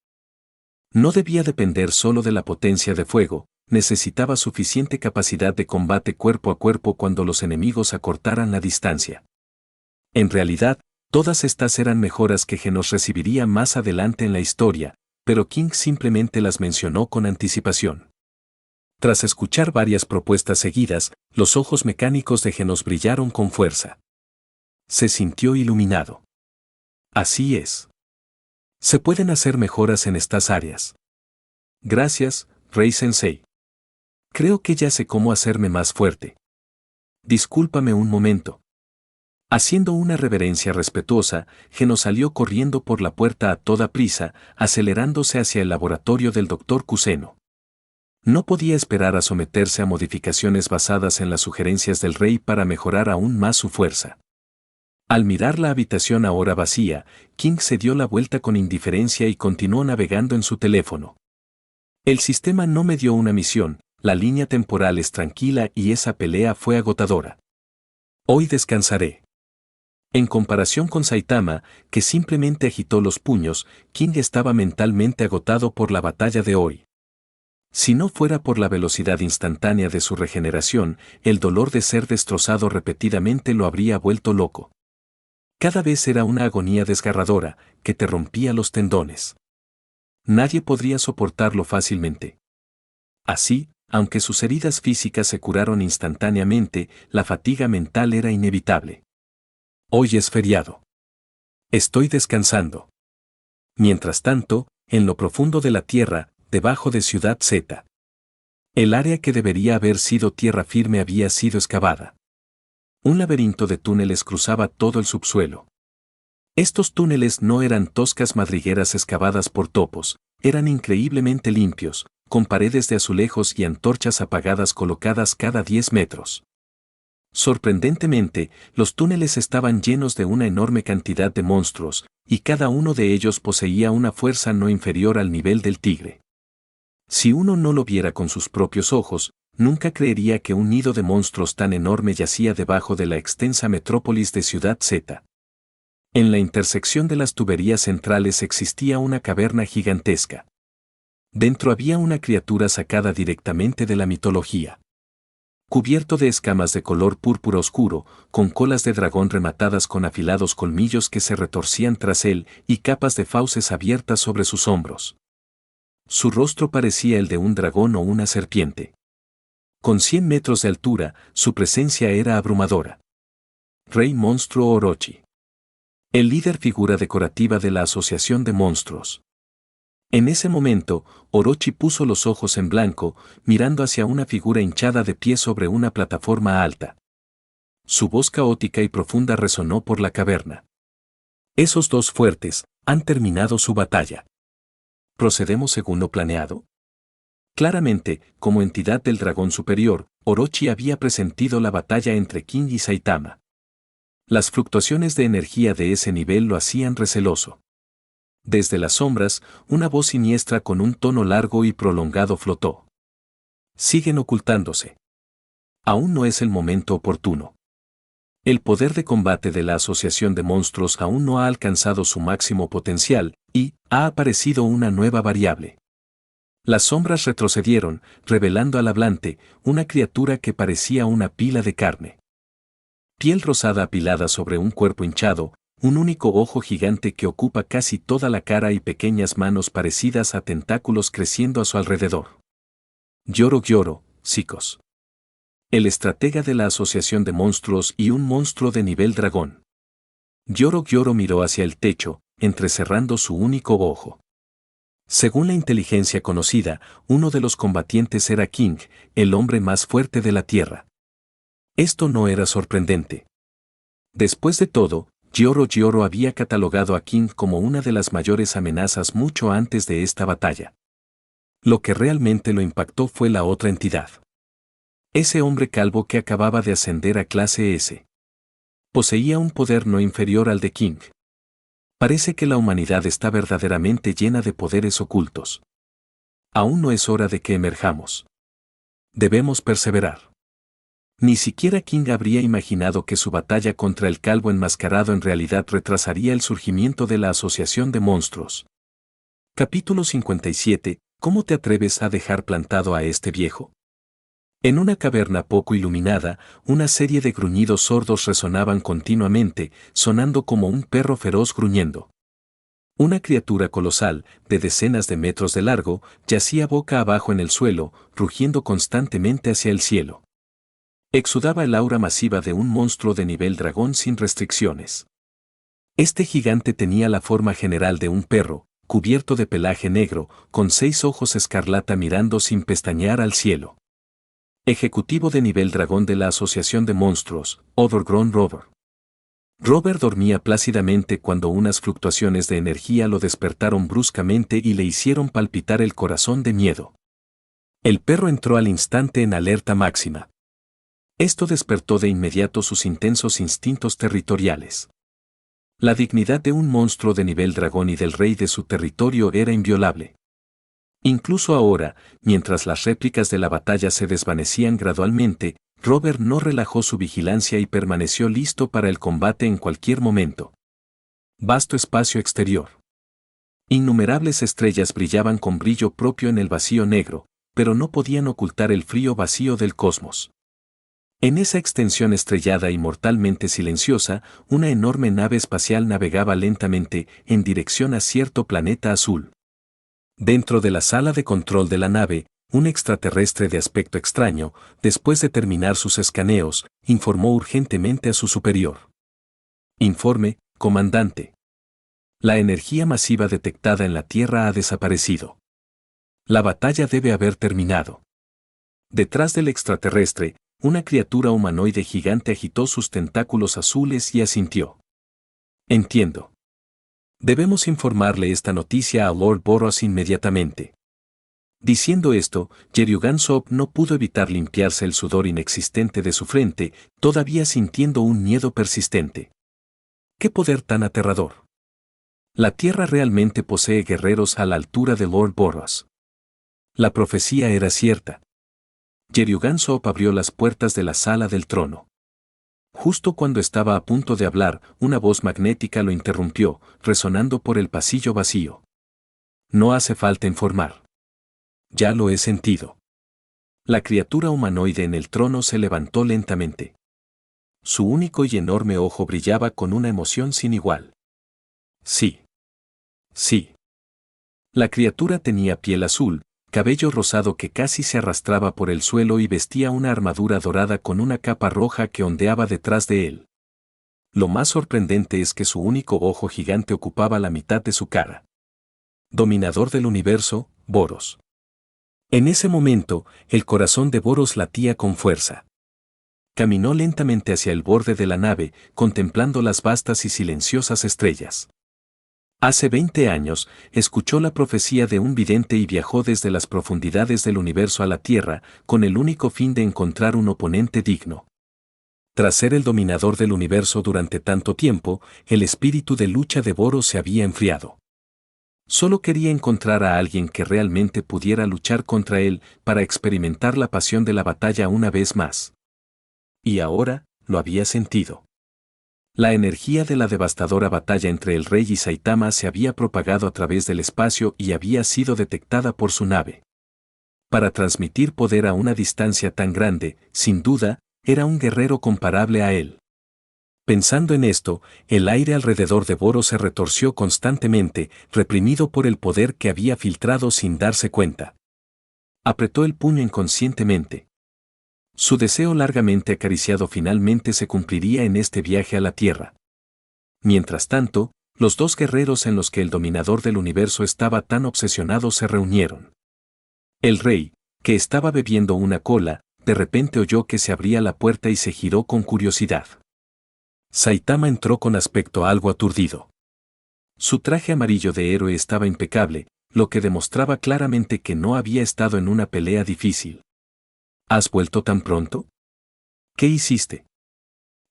S1: No debía depender solo de la potencia de fuego, necesitaba suficiente capacidad de combate cuerpo a cuerpo cuando los enemigos acortaran la distancia. En realidad, todas estas eran mejoras que Genos recibiría más adelante en la historia, pero King simplemente las mencionó con anticipación. Tras escuchar varias propuestas seguidas, los ojos mecánicos de Genos brillaron con fuerza. Se sintió iluminado. Así es. Se pueden hacer mejoras en estas áreas. Gracias, Rey Sensei. Creo que ya sé cómo hacerme más fuerte. Discúlpame un momento. Haciendo una reverencia respetuosa, Genos salió corriendo por la puerta a toda prisa, acelerándose hacia el laboratorio del Dr. Kuseno. No podía esperar a someterse a modificaciones basadas en las sugerencias del rey para mejorar aún más su fuerza. Al mirar la habitación ahora vacía, King se dio la vuelta con indiferencia y continuó navegando en su teléfono. El sistema no me dio una misión, la línea temporal es tranquila y esa pelea fue agotadora. Hoy descansaré. En comparación con Saitama, que simplemente agitó los puños, King estaba mentalmente agotado por la batalla de hoy. Si no fuera por la velocidad instantánea de su regeneración, el dolor de ser destrozado repetidamente lo habría vuelto loco. Cada vez era una agonía desgarradora, que te rompía los tendones. Nadie podría soportarlo fácilmente. Así, aunque sus heridas físicas se curaron instantáneamente, la fatiga mental era inevitable. Hoy es feriado. Estoy descansando. Mientras tanto, en lo profundo de la tierra, debajo de Ciudad Z. El área que debería haber sido tierra firme había sido excavada. Un laberinto de túneles cruzaba todo el subsuelo. Estos túneles no eran toscas madrigueras excavadas por topos, eran increíblemente limpios, con paredes de azulejos y antorchas apagadas colocadas cada 10 metros. Sorprendentemente, los túneles estaban llenos de una enorme cantidad de monstruos, y cada uno de ellos poseía una fuerza no inferior al nivel del tigre. Si uno no lo viera con sus propios ojos, nunca creería que un nido de monstruos tan enorme yacía debajo de la extensa metrópolis de Ciudad Z. En la intersección de las tuberías centrales existía una caverna gigantesca. Dentro había una criatura sacada directamente de la mitología. Cubierto de escamas de color púrpura oscuro, con colas de dragón rematadas con afilados colmillos que se retorcían tras él y capas de fauces abiertas sobre sus hombros. Su rostro parecía el de un dragón o una serpiente. Con 100 metros de altura, su presencia era abrumadora. Rey Monstruo Orochi. El líder figura decorativa de la Asociación de Monstruos. En ese momento, Orochi puso los ojos en blanco, mirando hacia una figura hinchada de pie sobre una plataforma alta. Su voz caótica y profunda resonó por la caverna. Esos dos fuertes han terminado su batalla. ¿Procedemos según lo planeado? Claramente, como entidad del dragón superior, Orochi había presentido la batalla entre King y Saitama. Las fluctuaciones de energía de ese nivel lo hacían receloso. Desde las sombras, una voz siniestra con un tono largo y prolongado flotó. Siguen ocultándose. Aún no es el momento oportuno. El poder de combate de la Asociación de Monstruos aún no ha alcanzado su máximo potencial, y ha aparecido una nueva variable. Las sombras retrocedieron, revelando al hablante, una criatura que parecía una pila de carne. Piel rosada apilada sobre un cuerpo hinchado, un único ojo gigante que ocupa casi toda la cara y pequeñas manos parecidas a tentáculos creciendo a su alrededor. Gyoro, Psicos. El estratega de la Asociación de Monstruos y un monstruo de nivel dragón. Gyoro miró hacia el techo, entrecerrando su único ojo. Según la inteligencia conocida, uno de los combatientes era King, el hombre más fuerte de la Tierra. Esto no era sorprendente. Después de todo, Gyoro había catalogado a King como una de las mayores amenazas mucho antes de esta batalla. Lo que realmente lo impactó fue la otra entidad. Ese hombre calvo que acababa de ascender a clase S. Poseía un poder no inferior al de King. Parece que la humanidad está verdaderamente llena de poderes ocultos. Aún no es hora de que emerjamos. Debemos perseverar. Ni siquiera King habría imaginado que su batalla contra el calvo enmascarado en realidad retrasaría el surgimiento de la Asociación de Monstruos. Capítulo 57. ¿Cómo te atreves a dejar plantado a este viejo? En una caverna poco iluminada, una serie de gruñidos sordos resonaban continuamente, sonando como un perro feroz gruñendo. Una criatura colosal, de decenas de metros de largo, yacía boca abajo en el suelo, rugiendo constantemente hacia el cielo. Exudaba el aura masiva de un monstruo de nivel dragón sin restricciones. Este gigante tenía la forma general de un perro, cubierto de pelaje negro, con 6 ojos escarlata mirando sin pestañear al cielo. Ejecutivo de nivel dragón de la Asociación de Monstruos, Overgrown Rover. Robert dormía plácidamente cuando unas fluctuaciones de energía lo despertaron bruscamente y le hicieron palpitar el corazón de miedo. El perro entró al instante en alerta máxima. Esto despertó de inmediato sus intensos instintos territoriales. La dignidad de un monstruo de nivel dragón y del rey de su territorio era inviolable. Incluso ahora, mientras las réplicas de la batalla se desvanecían gradualmente, Robert no relajó su vigilancia y permaneció listo para el combate en cualquier momento. Vasto espacio exterior. Innumerables estrellas brillaban con brillo propio en el vacío negro, pero no podían ocultar el frío vacío del cosmos. En esa extensión estrellada y mortalmente silenciosa, una enorme nave espacial navegaba lentamente en dirección a cierto planeta azul. Dentro de la sala de control de la nave, un extraterrestre de aspecto extraño, después de terminar sus escaneos, informó urgentemente a su superior. Informe, comandante. La energía masiva detectada en la Tierra ha desaparecido. La batalla debe haber terminado. Detrás del extraterrestre, una criatura humanoide gigante agitó sus tentáculos azules y asintió. Entiendo. Debemos informarle esta noticia a Lord Boros inmediatamente. Diciendo esto, Yeryugan Sop no pudo evitar limpiarse el sudor inexistente de su frente, todavía sintiendo un miedo persistente. ¡Qué poder tan aterrador! La Tierra realmente posee guerreros a la altura de Lord Boros. La profecía era cierta. Yeryugan Sop abrió las puertas de la sala del trono. Justo cuando estaba a punto de hablar, una voz magnética lo interrumpió, resonando por el pasillo vacío. No hace falta informar. Ya lo he sentido. La criatura humanoide en el trono se levantó lentamente. Su único y enorme ojo brillaba con una emoción sin igual. Sí. Sí. La criatura tenía piel azul, cabello rosado que casi se arrastraba por el suelo y vestía una armadura dorada con una capa roja que ondeaba detrás de él. Lo más sorprendente es que su único ojo gigante ocupaba la mitad de su cara. Dominador del universo, Boros. En ese momento, el corazón de Boros latía con fuerza. Caminó lentamente hacia el borde de la nave, contemplando las vastas y silenciosas estrellas. Hace 20 años, escuchó la profecía de un vidente y viajó desde las profundidades del universo a la Tierra, con el único fin de encontrar un oponente digno. Tras ser el dominador del universo durante tanto tiempo, el espíritu de lucha de Boros se había enfriado. Solo quería encontrar a alguien que realmente pudiera luchar contra él para experimentar la pasión de la batalla una vez más. Y ahora, lo había sentido. La energía de la devastadora batalla entre el rey y Saitama se había propagado a través del espacio y había sido detectada por su nave. Para transmitir poder a una distancia tan grande, sin duda, era un guerrero comparable a él. Pensando en esto, el aire alrededor de Boros se retorció constantemente, reprimido por el poder que había filtrado sin darse cuenta. Apretó el puño inconscientemente. Su deseo largamente acariciado finalmente se cumpliría en este viaje a la Tierra. Mientras tanto, los dos guerreros en los que el dominador del universo estaba tan obsesionado se reunieron. El rey, que estaba bebiendo una cola, de repente oyó que se abría la puerta y se giró con curiosidad. Saitama entró con aspecto algo aturdido. Su traje amarillo de héroe estaba impecable, lo que demostraba claramente que no había estado en una pelea difícil. ¿Has vuelto tan pronto? ¿Qué hiciste?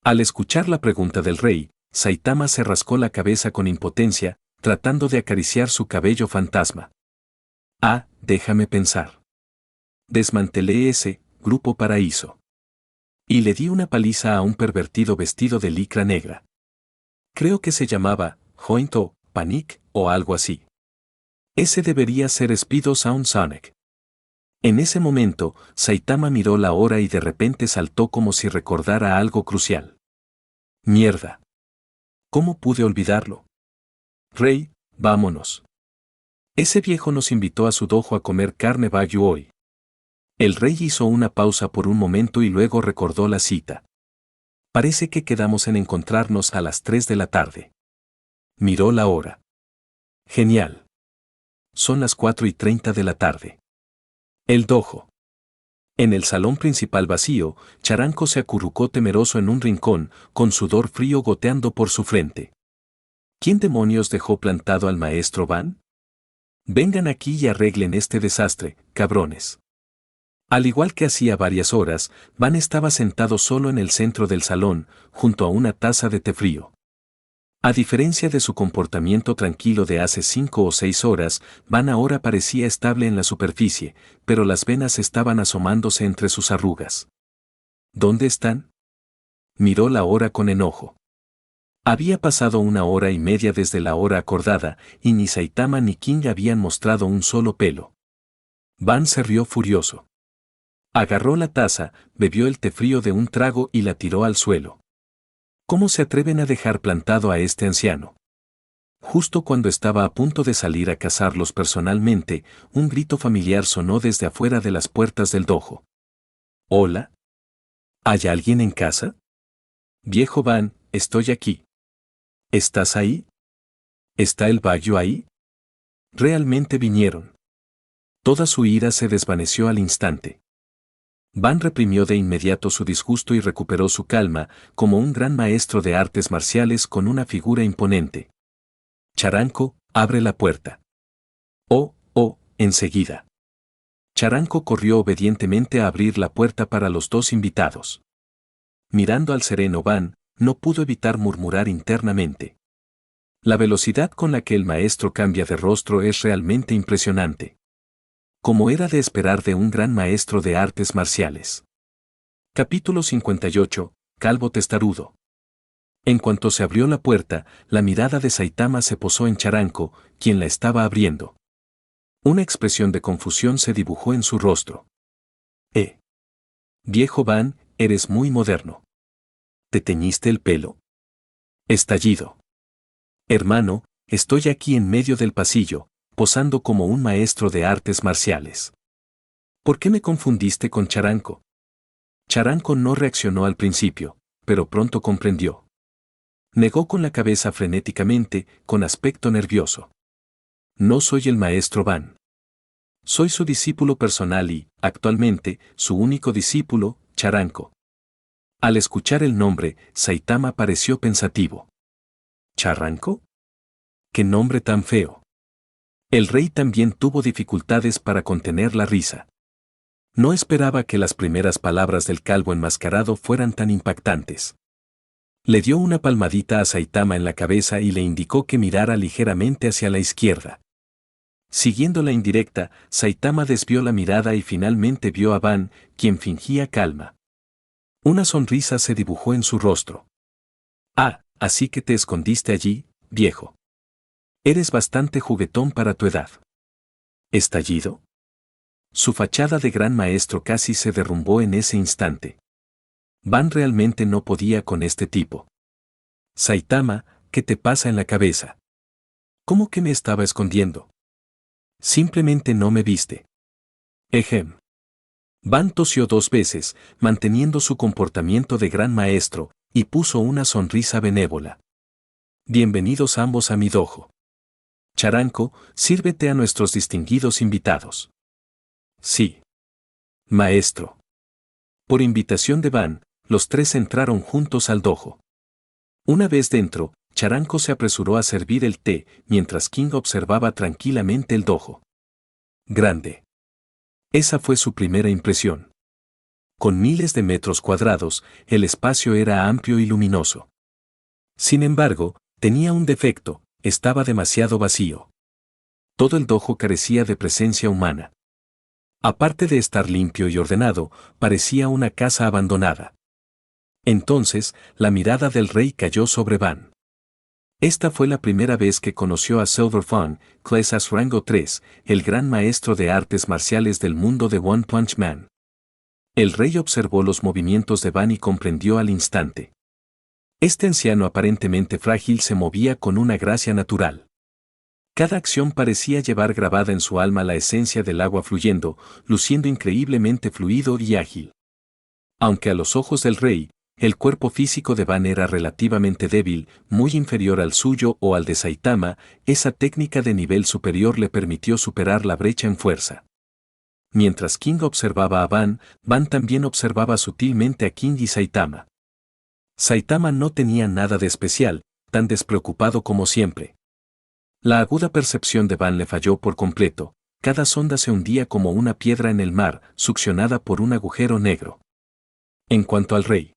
S1: Al escuchar la pregunta del rey, Saitama se rascó la cabeza con impotencia, tratando de acariciar su cabello fantasma. Déjame pensar. Desmantelé ese grupo paraíso. Y le di una paliza a un pervertido vestido de licra negra. Creo que se llamaba Joint o Panic o algo así. Ese debería ser Speedo Sound Sonic. En ese momento, Saitama miró la hora y de repente saltó como si recordara algo crucial. Mierda. ¿Cómo pude olvidarlo? Rey, vámonos. Ese viejo nos invitó a su dojo a comer carne wagyu hoy. El rey hizo una pausa por un momento y luego recordó la cita. Parece que quedamos en encontrarnos a las 3 de la tarde. Miró la hora. Genial. Son las 4:30 de la tarde. El dojo. En el salón principal vacío, Charanko se acurrucó temeroso en un rincón, con sudor frío goteando por su frente. ¿Quién demonios dejó plantado al maestro Van? Vengan aquí y arreglen este desastre, cabrones. Al igual que hacía varias horas, Van estaba sentado solo en el centro del salón, junto a una taza de té frío. A diferencia de su comportamiento tranquilo de hace 5 o 6 horas, Van ahora parecía estable en la superficie, pero las venas estaban asomándose entre sus arrugas. ¿Dónde están? Miró la hora con enojo. Había pasado 1 hora y media desde la hora acordada, y ni Saitama ni King habían mostrado un solo pelo. Van se rió furioso. Agarró la taza, bebió el té frío de un trago y la tiró al suelo. ¿Cómo se atreven a dejar plantado a este anciano? Justo cuando estaba a punto de salir a cazarlos personalmente, un grito familiar sonó desde afuera de las puertas del dojo. ¿Hola? ¿Hay alguien en casa? Viejo Van, estoy aquí. ¿Estás ahí? ¿Está el Bayo ahí? Realmente vinieron. Toda su ira se desvaneció al instante. Van reprimió de inmediato su disgusto y recuperó su calma, como un gran maestro de artes marciales con una figura imponente. Charanko, abre la puerta. Enseguida. Charanko corrió obedientemente a abrir la puerta para los dos invitados. Mirando al sereno Van, no pudo evitar murmurar internamente. La velocidad con la que el maestro cambia de rostro es realmente impresionante. Como era de esperar de un gran maestro de artes marciales. Capítulo 58. Calvo testarudo. En cuanto se abrió la puerta, la mirada de Saitama se posó en Charanko, quien la estaba abriendo. Una expresión de confusión se dibujó en su rostro. Viejo Van, eres muy moderno. ¿Te teñiste el pelo? Estallido. Hermano, estoy aquí en medio del pasillo, posando como un maestro de artes marciales. ¿Por qué me confundiste con Charanko? Charanko no reaccionó al principio, pero pronto comprendió. Negó con la cabeza frenéticamente, con aspecto nervioso. No soy el maestro Van. Soy su discípulo personal y, actualmente, su único discípulo, Charanko. Al escuchar el nombre, Saitama pareció pensativo. ¿Charanko? ¡Qué nombre tan feo! El rey también tuvo dificultades para contener la risa. No esperaba que las primeras palabras del calvo enmascarado fueran tan impactantes. Le dio una palmadita a Saitama en la cabeza y le indicó que mirara ligeramente hacia la izquierda. Siguiendo la indirecta, Saitama desvió la mirada y finalmente vio a Van, quien fingía calma. Una sonrisa se dibujó en su rostro. Ah, así que te escondiste allí, viejo. Eres bastante juguetón para tu edad. ¿Estallido? Su fachada de gran maestro casi se derrumbó en ese instante. Van realmente no podía con este tipo. Saitama, ¿qué te pasa en la cabeza? ¿Cómo que me estaba escondiendo? Simplemente no me viste. Ejem. Van tosió 2 veces, manteniendo su comportamiento de gran maestro, y puso una sonrisa benévola. Bienvenidos ambos a mi dojo. Charanko, sírvete a nuestros distinguidos invitados. Sí. Maestro. Por invitación de Van, los 3 entraron juntos al dojo. Una vez dentro, Charanko se apresuró a servir el té, mientras King observaba tranquilamente el dojo. Grande. Esa fue su primera impresión. Con miles de metros cuadrados, el espacio era amplio y luminoso. Sin embargo, tenía un defecto, estaba demasiado vacío. Todo el dojo carecía de presencia humana. Aparte de estar limpio y ordenado, parecía una casa abandonada. Entonces, la mirada del rey cayó sobre Van. Esta fue la primera vez que conoció a Silver Fang, Classas Rango 3, el gran maestro de artes marciales del mundo de One Punch Man. El rey observó los movimientos de Van y comprendió al instante. Este anciano aparentemente frágil se movía con una gracia natural. Cada acción parecía llevar grabada en su alma la esencia del agua fluyendo, luciendo increíblemente fluido y ágil. Aunque a los ojos del rey, el cuerpo físico de Van era relativamente débil, muy inferior al suyo o al de Saitama, esa técnica de nivel superior le permitió superar la brecha en fuerza. Mientras King observaba a Van, Van también observaba sutilmente a King y Saitama. Saitama no tenía nada de especial, tan despreocupado como siempre. La aguda percepción de Van le falló por completo, cada sonda se hundía como una piedra en el mar, succionada por un agujero negro. En cuanto al rey,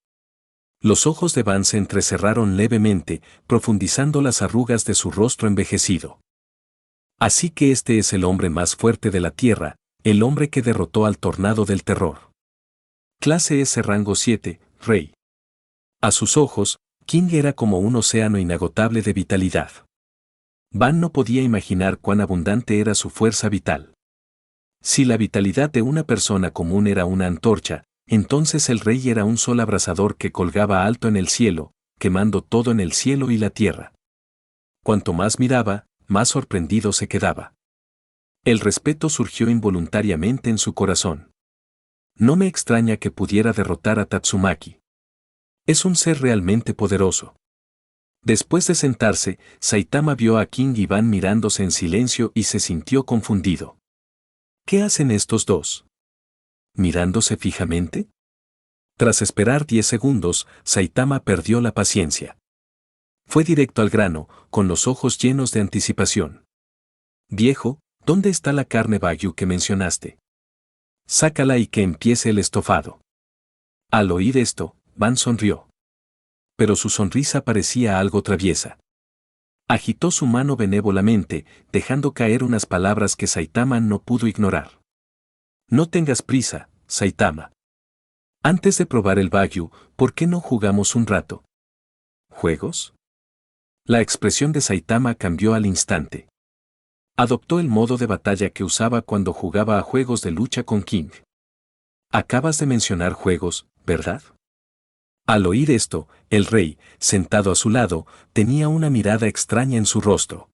S1: los ojos de Van se entrecerraron levemente, profundizando las arrugas de su rostro envejecido. Así que este es el hombre más fuerte de la Tierra, el hombre que derrotó al tornado del terror. Clase S rango 7, Rey. A sus ojos, King era como un océano inagotable de vitalidad. Van no podía imaginar cuán abundante era su fuerza vital. Si la vitalidad de una persona común era una antorcha, entonces el rey era un sol abrasador que colgaba alto en el cielo, quemando todo en el cielo y la tierra. Cuanto más miraba, más sorprendido se quedaba. El respeto surgió involuntariamente en su corazón. No me extraña que pudiera derrotar a Tatsumaki. Es un ser realmente poderoso. Después de sentarse, Saitama vio a King y Van mirándose en silencio y se sintió confundido. ¿Qué hacen estos dos? ¿Mirándose fijamente? Tras esperar 10 segundos, Saitama perdió la paciencia. Fue directo al grano, con los ojos llenos de anticipación. Viejo, ¿dónde está la carne Wagyu que mencionaste? Sácala y que empiece el estofado. Al oír esto, Van sonrió. Pero su sonrisa parecía algo traviesa. Agitó su mano benévolamente, dejando caer unas palabras que Saitama no pudo ignorar. No tengas prisa, Saitama. Antes de probar el Wagyu, ¿por qué no jugamos un rato? ¿Juegos? La expresión de Saitama cambió al instante. Adoptó el modo de batalla que usaba cuando jugaba a juegos de lucha con King. Acabas de mencionar juegos, ¿verdad? Al oír esto, el rey, sentado a su lado, tenía una mirada extraña en su rostro.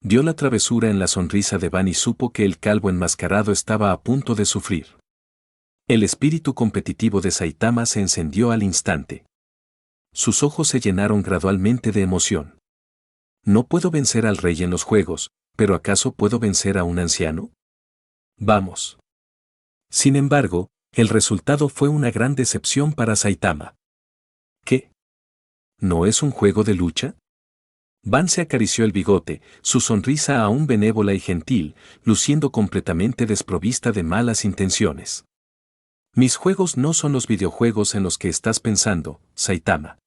S1: Vio la travesura en la sonrisa de Van y supo que el calvo enmascarado estaba a punto de sufrir. El espíritu competitivo de Saitama se encendió al instante. Sus ojos se llenaron gradualmente de emoción. No puedo vencer al rey en los juegos, pero ¿acaso puedo vencer a un anciano? Vamos. Sin embargo, el resultado fue una gran decepción para Saitama. ¿Qué? ¿No es un juego de lucha? Van se acarició el bigote, su sonrisa aún benévola y gentil, luciendo completamente desprovista de malas intenciones. Mis juegos no son los videojuegos en los que estás pensando, Saitama.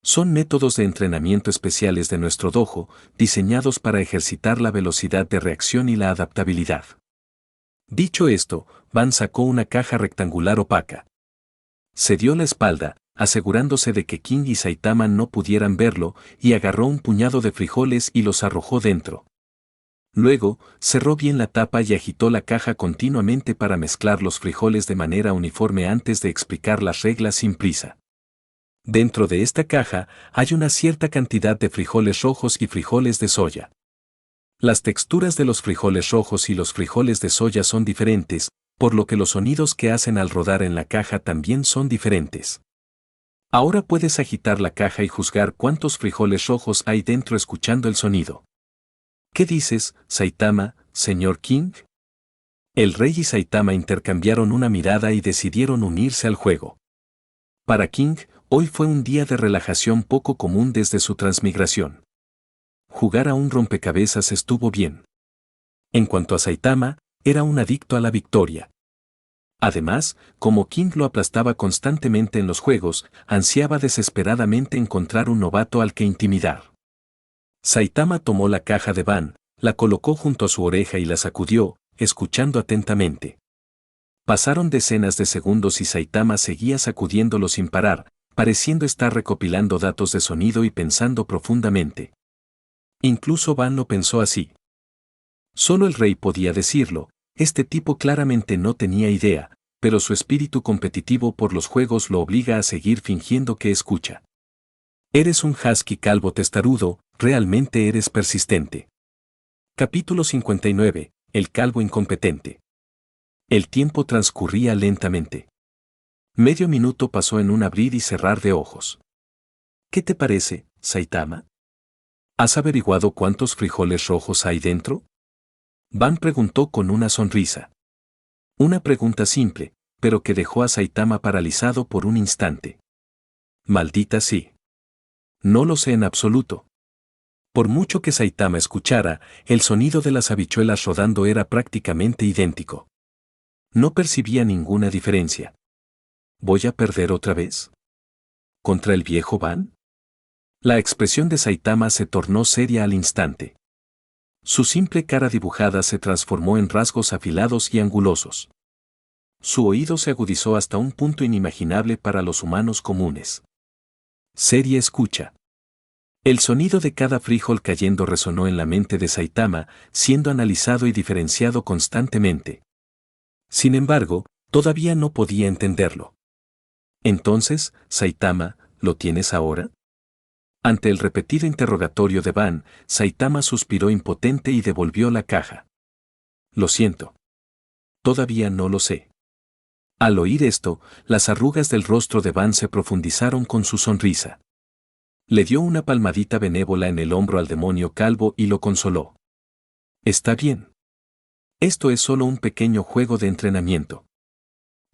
S1: Son métodos de entrenamiento especiales de nuestro dojo, diseñados para ejercitar la velocidad de reacción y la adaptabilidad. Dicho esto, Van sacó una caja rectangular opaca. Se dio la espalda, asegurándose de que King y Saitama no pudieran verlo, y agarró un puñado de frijoles y los arrojó dentro. Luego, cerró bien la tapa y agitó la caja continuamente para mezclar los frijoles de manera uniforme antes de explicar las reglas sin prisa. Dentro de esta caja hay una cierta cantidad de frijoles rojos y frijoles de soya. Las texturas de los frijoles rojos y los frijoles de soya son diferentes, por lo que los sonidos que hacen al rodar en la caja también son diferentes. Ahora puedes agitar la caja y juzgar cuántos frijoles rojos hay dentro escuchando el sonido. ¿Qué dices, Saitama, señor King? El rey y Saitama intercambiaron una mirada y decidieron unirse al juego. Para King, hoy fue un día de relajación poco común desde su transmigración. Jugar a un rompecabezas estuvo bien. En cuanto a Saitama, era un adicto a la victoria. Además, como King lo aplastaba constantemente en los juegos, ansiaba desesperadamente encontrar un novato al que intimidar. Saitama tomó la caja de Van, la colocó junto a su oreja y la sacudió, escuchando atentamente. Pasaron decenas de segundos y Saitama seguía sacudiéndolo sin parar, pareciendo estar recopilando datos de sonido y pensando profundamente. Incluso Van lo pensó así. Solo el rey podía decirlo, este tipo claramente no tenía idea, pero su espíritu competitivo por los juegos lo obliga a seguir fingiendo que escucha. Eres un husky calvo testarudo, realmente eres persistente. Capítulo 59, el calvo incompetente. El tiempo transcurría lentamente. Medio minuto pasó en un abrir y cerrar de ojos. ¿Qué te parece, Saitama? ¿Has averiguado cuántos frijoles rojos hay dentro? Van preguntó con una sonrisa. Una pregunta simple, pero que dejó a Saitama paralizado por un instante. Maldita sí. No lo sé en absoluto. Por mucho que Saitama escuchara, el sonido de las habichuelas rodando era prácticamente idéntico. No percibía ninguna diferencia. ¿Voy a perder otra vez? ¿Contra el viejo Van? La expresión de Saitama se tornó seria al instante. Su simple cara dibujada se transformó en rasgos afilados y angulosos. Su oído se agudizó hasta un punto inimaginable para los humanos comunes. Seria escucha. El sonido de cada frijol cayendo resonó en la mente de Saitama, siendo analizado y diferenciado constantemente. Sin embargo, todavía no podía entenderlo. Entonces, Saitama, ¿lo tienes ahora? Ante el repetido interrogatorio de Van, Saitama suspiró impotente y devolvió la caja. Lo siento. Todavía no lo sé. Al oír esto, las arrugas del rostro de Van se profundizaron con su sonrisa. Le dio una palmadita benévola en el hombro al demonio calvo y lo consoló. Está bien. Esto es solo un pequeño juego de entrenamiento.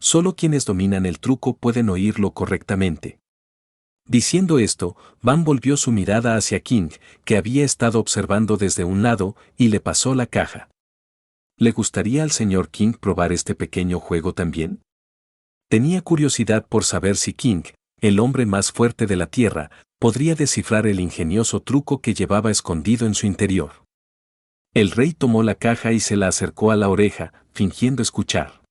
S1: Solo quienes dominan el truco pueden oírlo correctamente. Diciendo esto, Van volvió su mirada hacia King, que había estado observando desde un lado, y le pasó la caja. ¿Le gustaría al señor King probar este pequeño juego también? Tenía curiosidad por saber si King, el hombre más fuerte de la Tierra, podría descifrar el ingenioso truco que llevaba escondido en su interior. El rey tomó la caja y se la acercó a la oreja, fingiendo escuchar.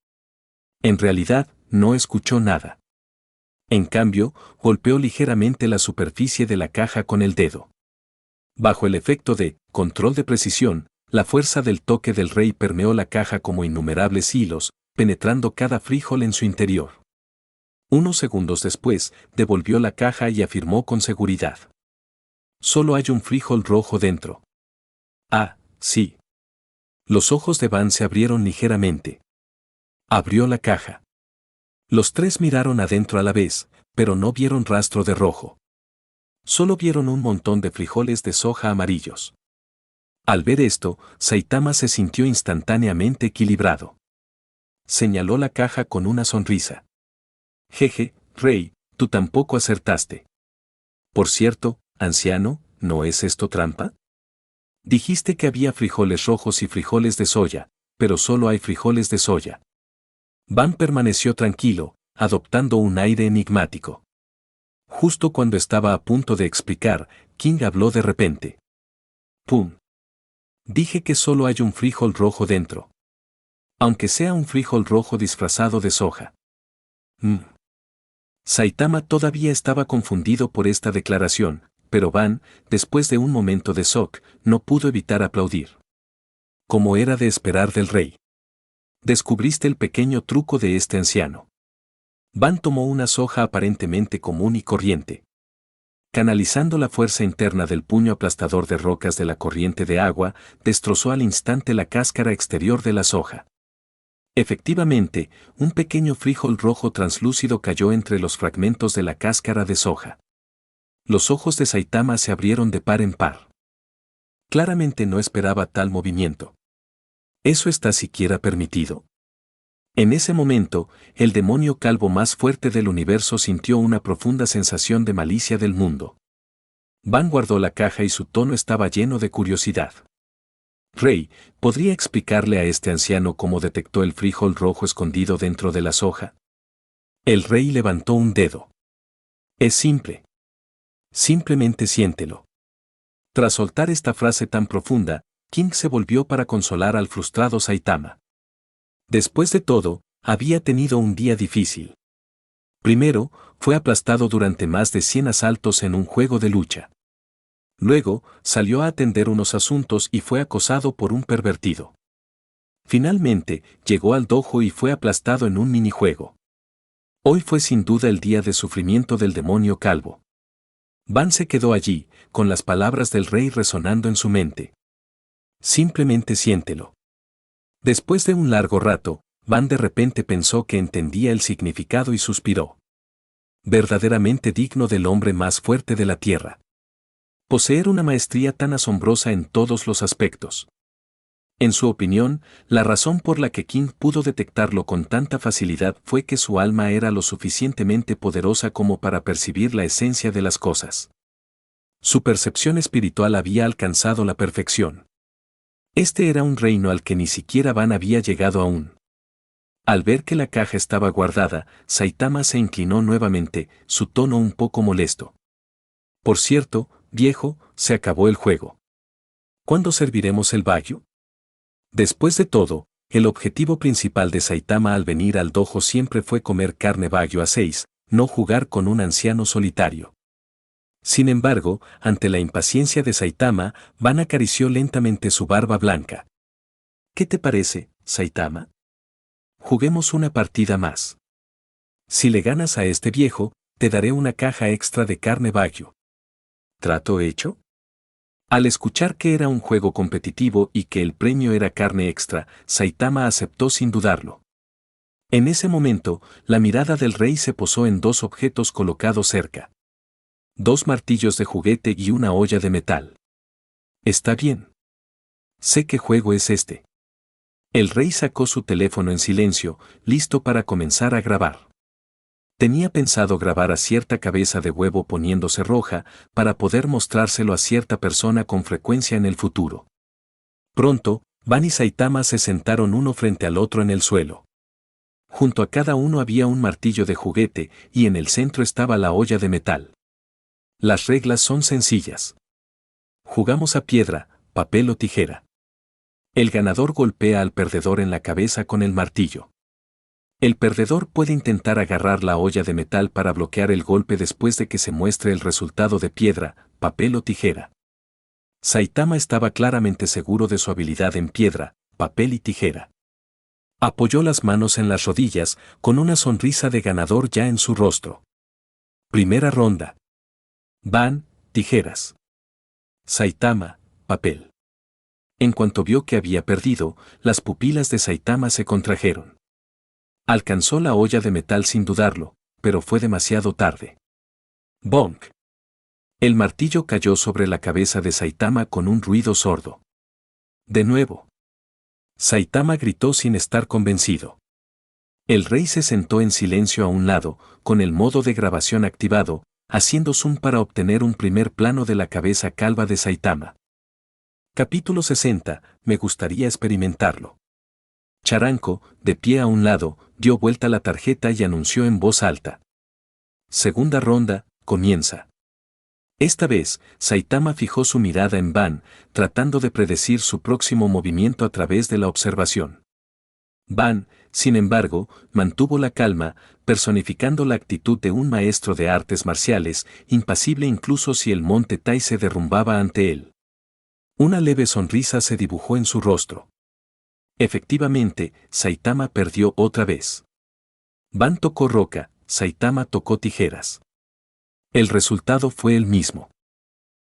S1: En realidad, no escuchó nada. En cambio, golpeó ligeramente la superficie de la caja con el dedo. Bajo el efecto de control de precisión, la fuerza del toque del rey permeó la caja como innumerables hilos, penetrando cada frijol en su interior. Unos segundos después, devolvió la caja y afirmó con seguridad. Solo hay un frijol rojo dentro. Ah, sí. Los ojos de Van se abrieron ligeramente. Abrió la caja. Los tres miraron adentro a la vez, pero no vieron rastro de rojo. Solo vieron un montón de frijoles de soja amarillos. Al ver esto, Saitama se sintió instantáneamente equilibrado. Señaló la caja con una sonrisa. Jeje, rey, tú tampoco acertaste. Por cierto, anciano, ¿no es esto trampa? Dijiste que había frijoles rojos y frijoles de soya, pero solo hay frijoles de soya. Van permaneció tranquilo, adoptando un aire enigmático. Justo cuando estaba a punto de explicar, King habló de repente. ¡Pum! Dije que solo hay un frijol rojo dentro. Aunque sea un frijol rojo disfrazado de soja. Saitama todavía estaba confundido por esta declaración, pero Van, después de un momento de shock, no pudo evitar aplaudir. Como era de esperar del rey. Descubriste el pequeño truco de este anciano. Van tomó una soja aparentemente común y corriente. Canalizando la fuerza interna del puño aplastador de rocas de la corriente de agua, destrozó al instante la cáscara exterior de la soja. Efectivamente, un pequeño frijol rojo translúcido cayó entre los fragmentos de la cáscara de soja. Los ojos de Saitama se abrieron de par en par. Claramente no esperaba tal movimiento. ¿Eso está siquiera permitido? En ese momento, el demonio calvo más fuerte del universo sintió una profunda sensación de malicia del mundo. Van guardó la caja y su tono estaba lleno de curiosidad. Rey, ¿podría explicarle a este anciano cómo detectó el frijol rojo escondido dentro de la soja? El rey levantó un dedo. Es simple. Simplemente siéntelo. Tras soltar esta frase tan profunda, King se volvió para consolar al frustrado Saitama. Después de todo, había tenido un día difícil. Primero, fue aplastado durante más de 100 asaltos en un juego de lucha. Luego, salió a atender unos asuntos y fue acosado por un pervertido. Finalmente, llegó al dojo y fue aplastado en un minijuego. Hoy fue sin duda el día de sufrimiento del demonio calvo. Van se quedó allí, con las palabras del rey resonando en su mente. Simplemente siéntelo. Después de un largo rato, Van de repente pensó que entendía el significado y suspiró. Verdaderamente digno del hombre más fuerte de la tierra. Poseer una maestría tan asombrosa en todos los aspectos. En su opinión, la razón por la que King pudo detectarlo con tanta facilidad fue que su alma era lo suficientemente poderosa como para percibir la esencia de las cosas. Su percepción espiritual había alcanzado la perfección. Este era un reino al que ni siquiera Van había llegado aún. Al ver que la caja estaba guardada, Saitama se inclinó nuevamente, su tono un poco molesto. Por cierto, viejo, se acabó el juego. ¿Cuándo serviremos el bayu? Después de todo, el objetivo principal de Saitama al venir al dojo siempre fue comer carne bayu a 6, no jugar con un anciano solitario. Sin embargo, ante la impaciencia de Saitama, Van acarició lentamente su barba blanca. ¿Qué te parece, Saitama? Juguemos una partida más. Si le ganas a este viejo, te daré una caja extra de carne bayu. ¿Trato hecho? Al escuchar que era un juego competitivo y que el premio era carne extra, Saitama aceptó sin dudarlo. En ese momento, la mirada del rey se posó en dos objetos colocados cerca. 2 martillos de juguete y una olla de metal. Está bien. Sé qué juego es este. El rey sacó su teléfono en silencio, listo para comenzar a grabar. Tenía pensado grabar a cierta cabeza de huevo poniéndose roja, para poder mostrárselo a cierta persona con frecuencia en el futuro. Pronto, Ban y Saitama se sentaron uno frente al otro en el suelo. Junto a cada uno había un martillo de juguete y en el centro estaba la olla de metal. Las reglas son sencillas. Jugamos a piedra, papel o tijera. El ganador golpea al perdedor en la cabeza con el martillo. El perdedor puede intentar agarrar la olla de metal para bloquear el golpe después de que se muestre el resultado de piedra, papel o tijera. Saitama estaba claramente seguro de su habilidad en piedra, papel y tijera. Apoyó las manos en las rodillas, con una sonrisa de ganador ya en su rostro. Primera ronda. Ban, tijeras. Saitama, papel. En cuanto vio que había perdido, las pupilas de Saitama se contrajeron. Alcanzó la olla de metal sin dudarlo, pero fue demasiado tarde. Bonk. El martillo cayó sobre la cabeza de Saitama con un ruido sordo. De nuevo. Saitama gritó sin estar convencido. El rey se sentó en silencio a un lado, con el modo de grabación activado, haciendo zoom para obtener un primer plano de la cabeza calva de Saitama. Capítulo 60. Me gustaría experimentarlo. Charanko, de pie a un lado, dio vuelta la tarjeta y anunció en voz alta. Segunda ronda, comienza. Esta vez, Saitama fijó su mirada en Ban, tratando de predecir su próximo movimiento a través de la observación. Ban, sin embargo, mantuvo la calma, personificando la actitud de un maestro de artes marciales, impasible incluso si el monte Tai se derrumbaba ante él. Una leve sonrisa se dibujó en su rostro. Efectivamente, Saitama perdió otra vez. Ban tocó roca, Saitama tocó tijeras. El resultado fue el mismo.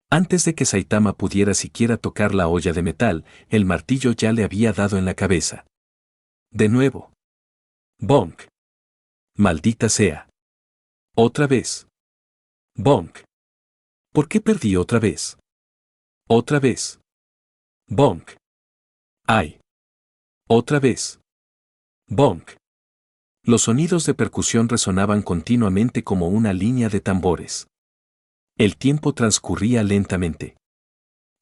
S1: Antes de que Saitama pudiera siquiera tocar la olla de metal, el martillo ya le había dado en la cabeza. De nuevo. Bonk. Maldita sea. Otra vez. Bonk. ¿Por qué perdí otra vez? Otra vez. Bonk. ¡Ay! Otra vez. Bonk. Los sonidos de percusión resonaban continuamente como una línea de tambores. El tiempo transcurría lentamente.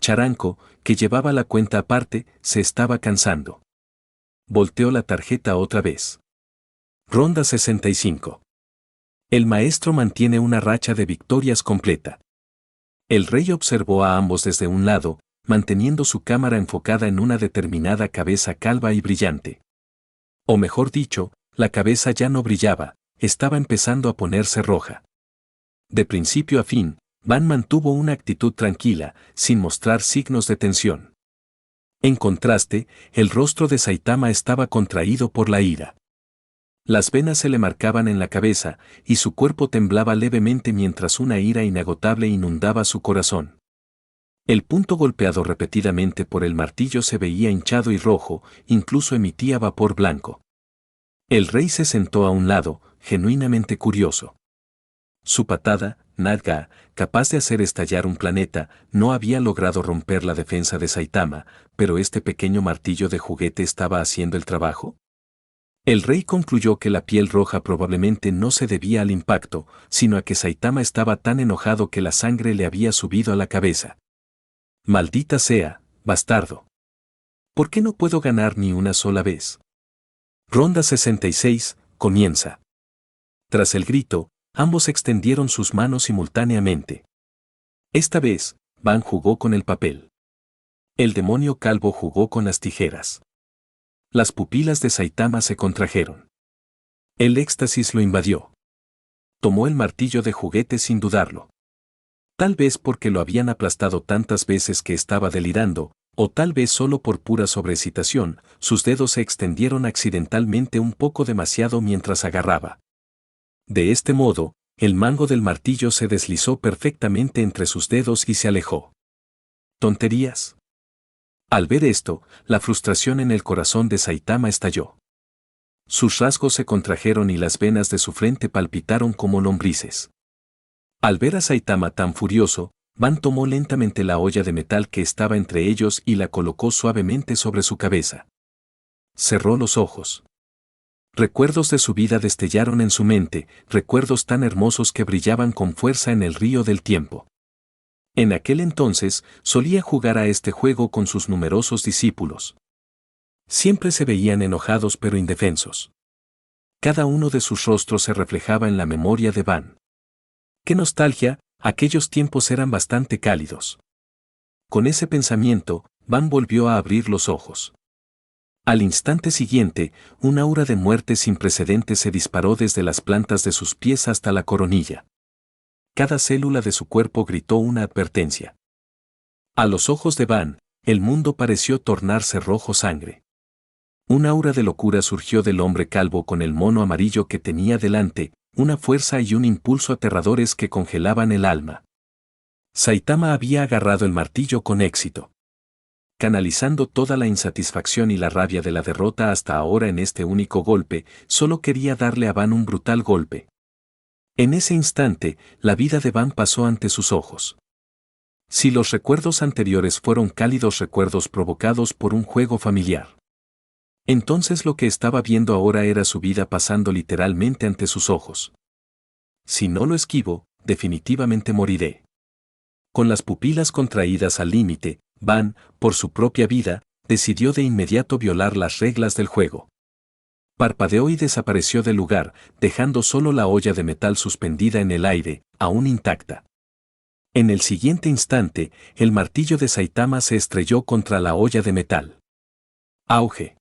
S1: Charanko, que llevaba la cuenta aparte, se estaba cansando. Volteó la tarjeta otra vez. Ronda 65. El maestro mantiene una racha de victorias completa. El rey observó a ambos desde un lado, manteniendo su cámara enfocada en una determinada cabeza calva y brillante. O mejor dicho, la cabeza ya no brillaba, estaba empezando a ponerse roja. De principio a fin, Ban mantuvo una actitud tranquila, sin mostrar signos de tensión. En contraste, el rostro de Saitama estaba contraído por la ira. Las venas se le marcaban en la cabeza, y su cuerpo temblaba levemente mientras una ira inagotable inundaba su corazón. El punto golpeado repetidamente por el martillo se veía hinchado y rojo, incluso emitía vapor blanco. El rey se sentó a un lado, genuinamente curioso. Su patada, Naga, capaz de hacer estallar un planeta, no había logrado romper la defensa de Saitama, pero este pequeño martillo de juguete estaba haciendo el trabajo. El rey concluyó que la piel roja probablemente no se debía al impacto, sino a que Saitama estaba tan enojado que la sangre le había subido a la cabeza. Maldita sea, bastardo. ¿Por qué no puedo ganar ni una sola vez? Ronda 66, comienza. Tras el grito, ambos extendieron sus manos simultáneamente. Esta vez, Ban jugó con el papel. El demonio calvo jugó con las tijeras. Las pupilas de Saitama se contrajeron. El éxtasis lo invadió. Tomó el martillo de juguete sin dudarlo. Tal vez porque lo habían aplastado tantas veces que estaba delirando, o tal vez solo por pura sobreexcitación, sus dedos se extendieron accidentalmente un poco demasiado mientras agarraba. De este modo, el mango del martillo se deslizó perfectamente entre sus dedos y se alejó. ¿Tonterías? Al ver esto, la frustración en el corazón de Saitama estalló. Sus rasgos se contrajeron y las venas de su frente palpitaron como lombrices. Al ver a Saitama tan furioso, Ban tomó lentamente la olla de metal que estaba entre ellos y la colocó suavemente sobre su cabeza. Cerró los ojos. Recuerdos de su vida destellaron en su mente, recuerdos tan hermosos que brillaban con fuerza en el río del tiempo. En aquel entonces, solía jugar a este juego con sus numerosos discípulos. Siempre se veían enojados pero indefensos. Cada uno de sus rostros se reflejaba en la memoria de Van. ¡Qué nostalgia! Aquellos tiempos eran bastante cálidos. Con ese pensamiento, Van volvió a abrir los ojos. Al instante siguiente, un aura de muerte sin precedentes se disparó desde las plantas de sus pies hasta la coronilla. Cada célula de su cuerpo gritó una advertencia. A los ojos de Van, el mundo pareció tornarse rojo sangre. Un aura de locura surgió del hombre calvo con el mono amarillo que tenía delante, una fuerza y un impulso aterradores que congelaban el alma. Saitama había agarrado el martillo con éxito. Canalizando toda la insatisfacción y la rabia de la derrota hasta ahora en este único golpe, solo quería darle a Van un brutal golpe. En ese instante, la vida de Van pasó ante sus ojos. Si los recuerdos anteriores fueron cálidos recuerdos provocados por un juego familiar, entonces lo que estaba viendo ahora era su vida pasando literalmente ante sus ojos. Si no lo esquivo, definitivamente moriré. Con las pupilas contraídas al límite, Van, por su propia vida, decidió de inmediato violar las reglas del juego. Parpadeó y desapareció del lugar, dejando solo la olla de metal suspendida en el aire, aún intacta. En el siguiente instante, el martillo de Saitama se estrelló contra la olla de metal. Auge.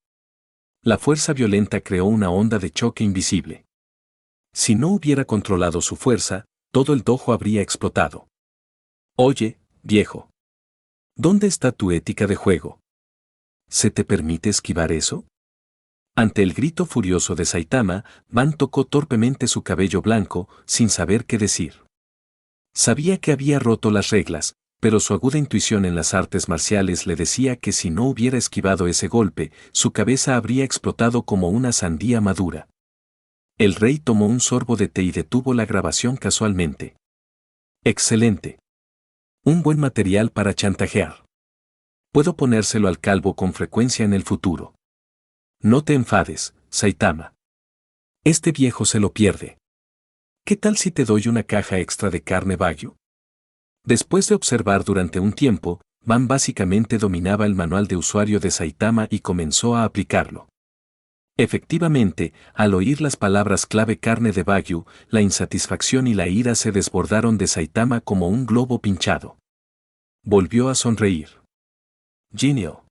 S1: La fuerza violenta creó una onda de choque invisible. Si no hubiera controlado su fuerza, todo el dojo habría explotado. Oye, viejo. ¿Dónde está tu ética de juego? ¿Se te permite esquivar eso? Ante el grito furioso de Saitama, Van tocó torpemente su cabello blanco, sin saber qué decir. Sabía que había roto las reglas, pero su aguda intuición en las artes marciales le decía que si no hubiera esquivado ese golpe, su cabeza habría explotado como una sandía madura. El rey tomó un sorbo de té y detuvo la grabación casualmente. Excelente. Un buen material para chantajear. Puedo ponérselo al calvo con frecuencia en el futuro. No te enfades, Saitama. Este viejo se lo pierde. ¿Qué tal si te doy una caja extra de carne Wagyu? Después de observar durante un tiempo, Van básicamente dominaba el manual de usuario de Saitama y comenzó a aplicarlo. Efectivamente, al oír las palabras clave carne de Wagyu, la insatisfacción y la ira se desbordaron de Saitama como un globo pinchado. Volvió a sonreír. Genio.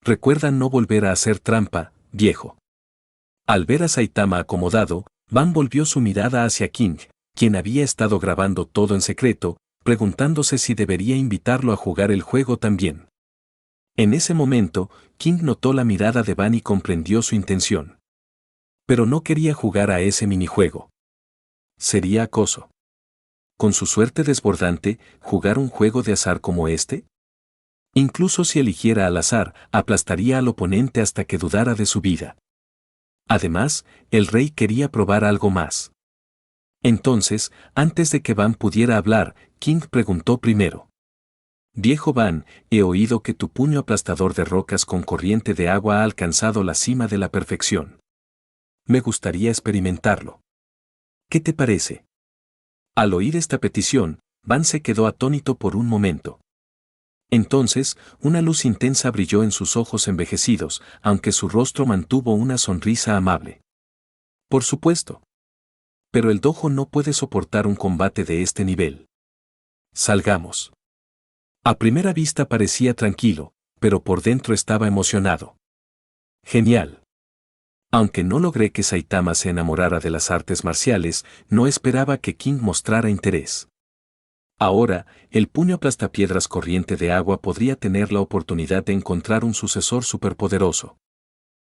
S1: Recuerda no volver a hacer trampa, viejo. Al ver a Saitama acomodado, Van volvió su mirada hacia King, quien había estado grabando todo en secreto, preguntándose si debería invitarlo a jugar el juego también. En ese momento, King notó la mirada de Van y comprendió su intención. Pero no quería jugar a ese minijuego. Sería acoso. Con su suerte desbordante, ¿jugar un juego de azar como este? Incluso si eligiera al azar, aplastaría al oponente hasta que dudara de su vida. Además, el rey quería probar algo más. Entonces, antes de que Van pudiera hablar, King preguntó primero. Viejo Van, he oído que tu puño aplastador de rocas con corriente de agua ha alcanzado la cima de la perfección. Me gustaría experimentarlo. ¿Qué te parece? Al oír esta petición, Van se quedó atónito por un momento. Entonces, una luz intensa brilló en sus ojos envejecidos, aunque su rostro mantuvo una sonrisa amable. Por supuesto. Pero el dojo no puede soportar un combate de este nivel. Salgamos. A primera vista parecía tranquilo, pero por dentro estaba emocionado. Genial. Aunque no logré que Saitama se enamorara de las artes marciales, no esperaba que King mostrara interés. Ahora, el puño aplastapiedras corriente de agua podría tener la oportunidad de encontrar un sucesor superpoderoso.